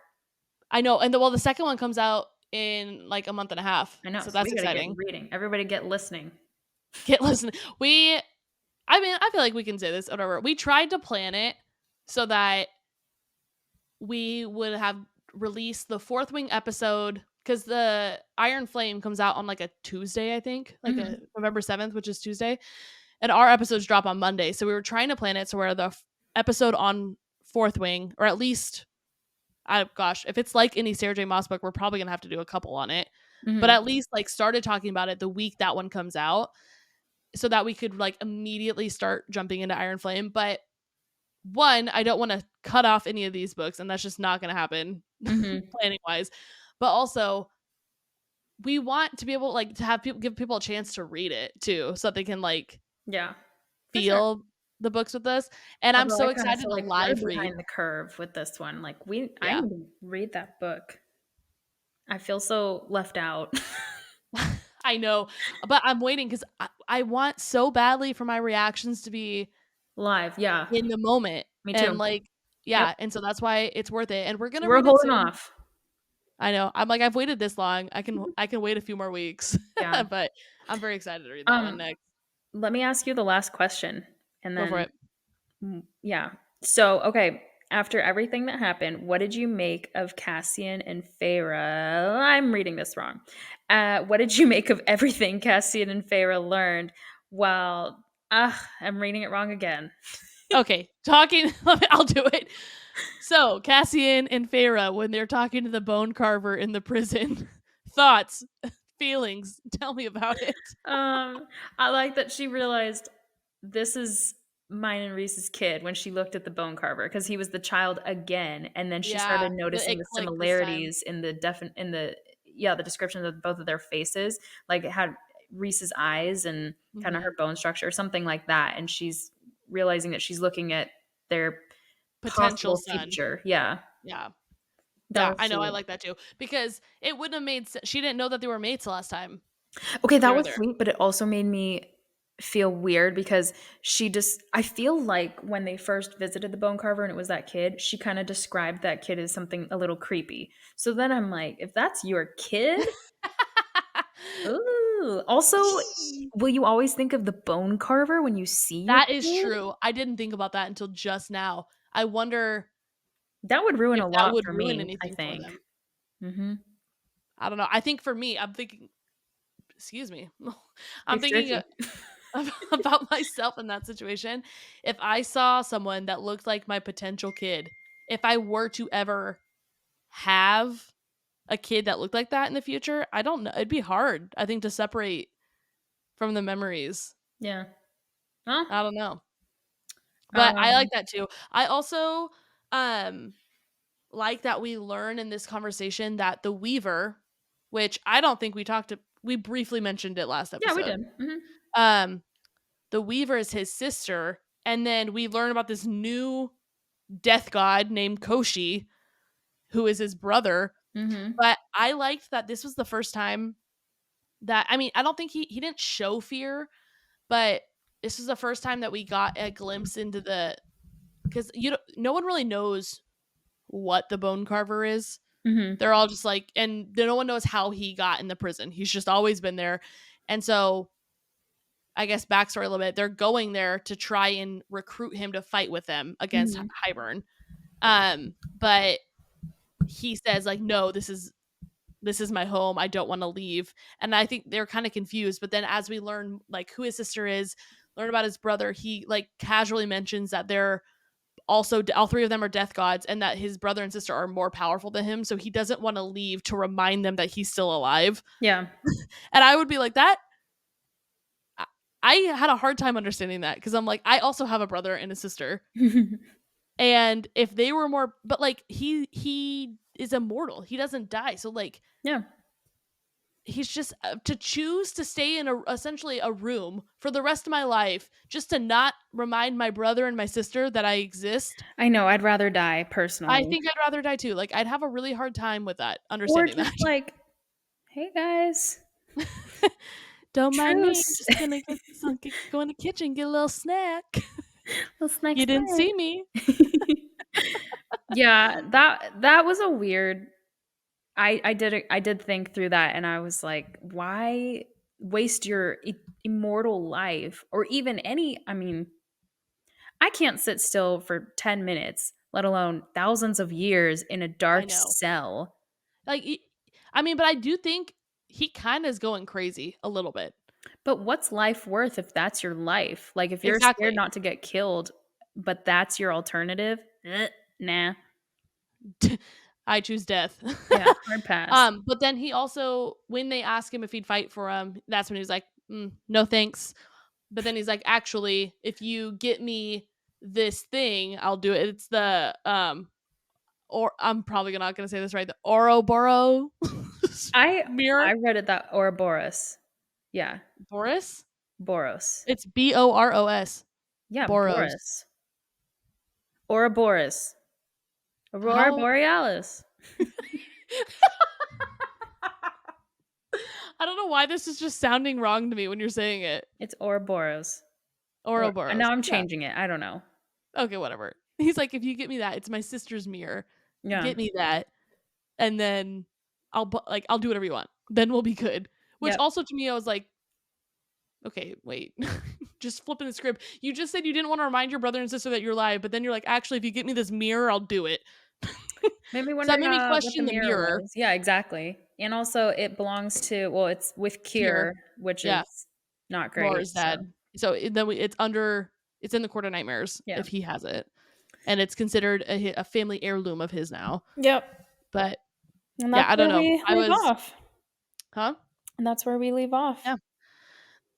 I know. And the second one comes out in like a month and a half. I know. So So that's we got to get exciting. reading. Everybody get listening. Get listening. I mean, I feel like we can say this, whatever. We tried to plan it so that we would have released the Fourth Wing episode because the Iron Flame comes out on like a Tuesday, I think, like a Mhm. November 7th, which is Tuesday. And our episodes drop on Monday. So we were trying to plan it so where the episode on Fourth Wing, or at least, gosh, if it's like any Sarah J. Maas book, we're probably going to have to do a couple on it. But Mhm. at least like started talking about it the week that one comes out so that we could like immediately start jumping into Iron Flame. But one, I don't want to cut off any of these books, and that's just not going to happen Mhm. planning wise. But also, we want to be able like to have people give people a chance to read it too, so that they can like Yeah. For sure. feel the books with us. And I'm Although I so kinda excited feel to like we're live read. behind the curve with this one. Like I Yeah, need to read that book. I feel so left out. I know, but I'm waiting because I want so badly for my reactions to be Live, yeah. in the moment Me and too. like Yep. yeah, and so that's why it's worth it. And we're So gonna we're read it holding soon. off. I know. I'm like, I've waited this long. I can wait a few more weeks. Yeah. But I'm very excited to read that one Um, next. Let me ask you the last question and Go for then it. yeah. So, okay, after everything that happened, what did you make of Cassian and Feyre? I'm reading this wrong. What did you make of everything Cassian and Feyre learned while I'm reading it wrong again. Okay, talking. I'll do it. So Cassian and Feyre, when they're talking to the bone carver in the prison, thoughts, feelings. Tell me about it. I like that she realized this is mine and Reese's kid when she looked at the bone carver because he was the child again, and then she Yeah, started noticing it the clicked this time. similarities in the description of both of their faces. Like it had Reese's eyes and kind of Hmm. her bone structure, or something like that, and she's realizing that she's looking at their Potential possible son. future. Yeah, Yeah, that yeah. was I know. I sweet. like that too because it wouldn't have made sense. She didn't know that they were mates last time Okay, they that were was there. sweet, but it also made me feel weird because I feel like when they first visited the bone carver and it was that kid, she kind of described that kid as something a little creepy. So then I'm like, if that's your kid, ooh. Ooh. Also, will you always think of the bone carver when you see your That is kid? true. I didn't think about that until just now. I wonder That would ruin if a that lot would for ruin me, I anything for think. them. Mhm. I don't know. I think for me, I'm thinking, excuse me, I'm Beef thinking jerky. about myself in that situation. If I saw someone that looked like my potential kid, if I were to ever have a kid that looked like that in the future, I don't know. It'd be hard, I think, to separate from the memories. Yeah. Well, I don't know. But I like um, that too. I also um like that we learn in this conversation that the Weaver, which I don't think we briefly mentioned it last yeah, we episode. did. Mhm. Um the Weaver is his sister, and then we learn about this new death god named Koshi, who is his brother. Mhm. But I liked that this was the first time that, I mean, I don't think he didn't show fear, but this was the first time that we got a glimpse into the, because no one really knows what the bone carver is. Mhm. They're all just like, and no one knows how he got in the prison. He's just always been there. And so I guess backstory a little bit, they're going there to try and recruit him to fight with them against Mhm. Hybern. But he says like, no, this is my home. I don't want to leave. And I think they're kind of confused. But then as we learn like who his sister is, learn about his brother, he like casually mentions that they're also, all three of them are death gods, and that his brother and sister are more powerful than him. So he doesn't want to leave to remind them that he's still alive. Yeah. And I would be like, that I had a hard time understanding that, because I'm like, I also have a brother and a sister. And if they were more, but like he is immortal. He doesn't die. So like Yeah. he's just to choose to stay in essentially a room for the rest of my life just to not remind my brother and my sister that I exist. I know, I'd rather die I personally. think I'd rather die too. Like I'd have a really hard time with that, Or understanding just that. like, "Hey guys, Don't mind me. I'm truce." just gonna go in the kitchen, get a little snack. Little You snack didn't snack. see me. Yeah, that was a weird I did think through that and I was like, "Why waste your immortal life or even any I mean, I can't sit still for 10 minutes, let alone thousands of years in a I dark know. cell. Like, I mean, but I do think he kind of is going crazy a little bit. But what's life worth if that's your life? Like, if you're scared Exactly. not to get killed, but that's your alternative? Nah. I choose death. Yeah, hard pass. But then he also, when they ask him if he'd fight for him, that's when he's like, no thanks. But then he's like, actually, if you get me this thing, I'll do it. It's the or I'm probably not gonna say this right, the Ouroboros I mirror. I read it that Ouroboros. Yeah, Boris? Boros. It's Boros. Yeah, Boros. Boros. Ouroboros. Aurora How Borealis. I don't know why this is just sounding wrong to me when you're saying it. It's Ouroboros. Or Ouroboros. now I'm Yeah. changing it. I don't know. Okay, whatever. He's like, if you get me that, it's my sister's mirror. Yeah. Get me that, and then I'll do whatever you want. Then we'll be good. Which Yep. also to me, I was like, okay, wait. Just flipping the script. You just said you didn't want to remind your brother and sister that you're alive, but then you're like, actually, if you get me this mirror, I'll do it. Made me So that wonder made me what the question the mirror mirror. was. Yeah, exactly. And also it belongs to well, it's with Kier. Kier, which Yeah, is not great. Laura's So dad. So then it's in the Court of Nightmares yeah. if he has it, and it's considered a family heirloom of his now. Yep. But And yeah, that's I don't where know. we I leave was, off. huh? And that's where we leave off. Yeah.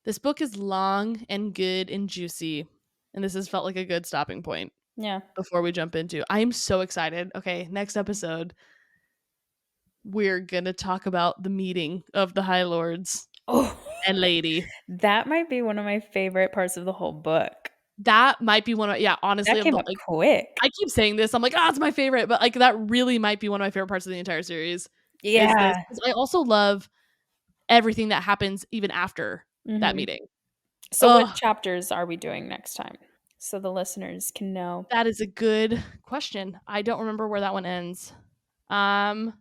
This book is long and good and juicy, and this has felt like a good stopping point Yeah. before we jump into. I am so excited. Okay, next episode, we're gonna talk about the meeting of the High Lords Oh, and Lady. that might be one of my favorite parts of the whole book. That might be one of, yeah, honestly, That of came the up like, quick. I keep saying this. I'm like, it's my favorite, but like that really might be one of my favorite parts of the entire series. Is this? Yeah. 'Cause I also love everything that happens even after that Mhm. meeting. So what Oh, chapters are we doing next time? So the listeners can know. that is a good question. I don't remember where that one ends. Um,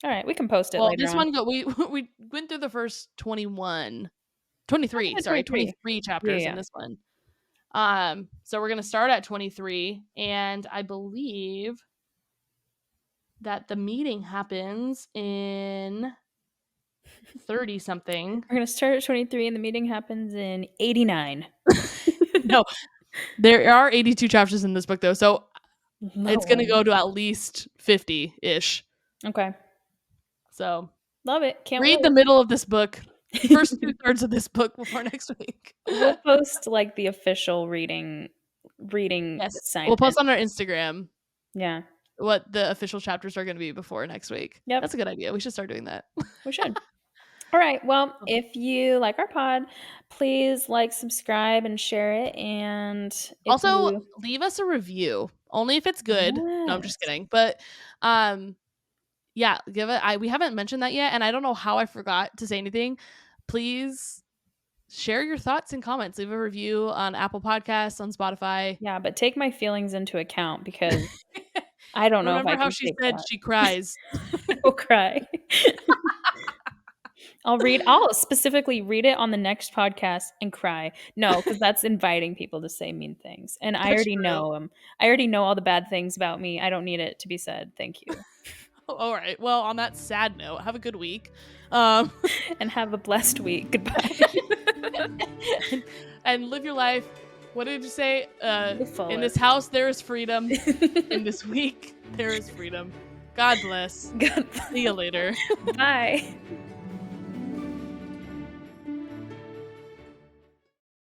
All right, we can post it Well, later this on. one we went through the first 23, sorry, 23. 23 Yeah, chapters in yeah. this one. So we're gonna start at 23, and I believe that the meeting happens in 30 something. We're gonna start at 23, and the meeting happens in 89. No, there are 82 chapters in this book though, so it's gonna Lord. go to at least 50-ish. Okay. So Love it. Can't read the middle of this book, first wait. 2/3 of this book before next week. We'll post like the official reading Yes, we'll assignment. post on our Instagram Yeah. what the official chapters are going to be before next week. Yep. That's a good idea. We should start doing that. We should. All right. Well, if you like our pod, please like, subscribe, and share it. And if Also, you leave us a review, only if it's good. No, I'm just Yes. kidding. But yeah, give it we haven't mentioned that yet, and I don't know how I forgot to say anything. Please share your thoughts and comments. Leave a review on Apple Podcasts, on Spotify. Yeah, but take my feelings into account because I don't know if I Remember how can she take said that. she cries. I will cry. I'll specifically read it on the next podcast and cry. No, because that's inviting people to say mean things. And I That's already true. know them. I already know all the bad things about me. I don't need it to be said. Thank you. All right. Well, on that sad note, have a good week. Um, And have a blessed week. Goodbye. and live your life. What did you say? The In this fullest. house, there is freedom. In this week, there is freedom. God bless. God. See you later. Bye.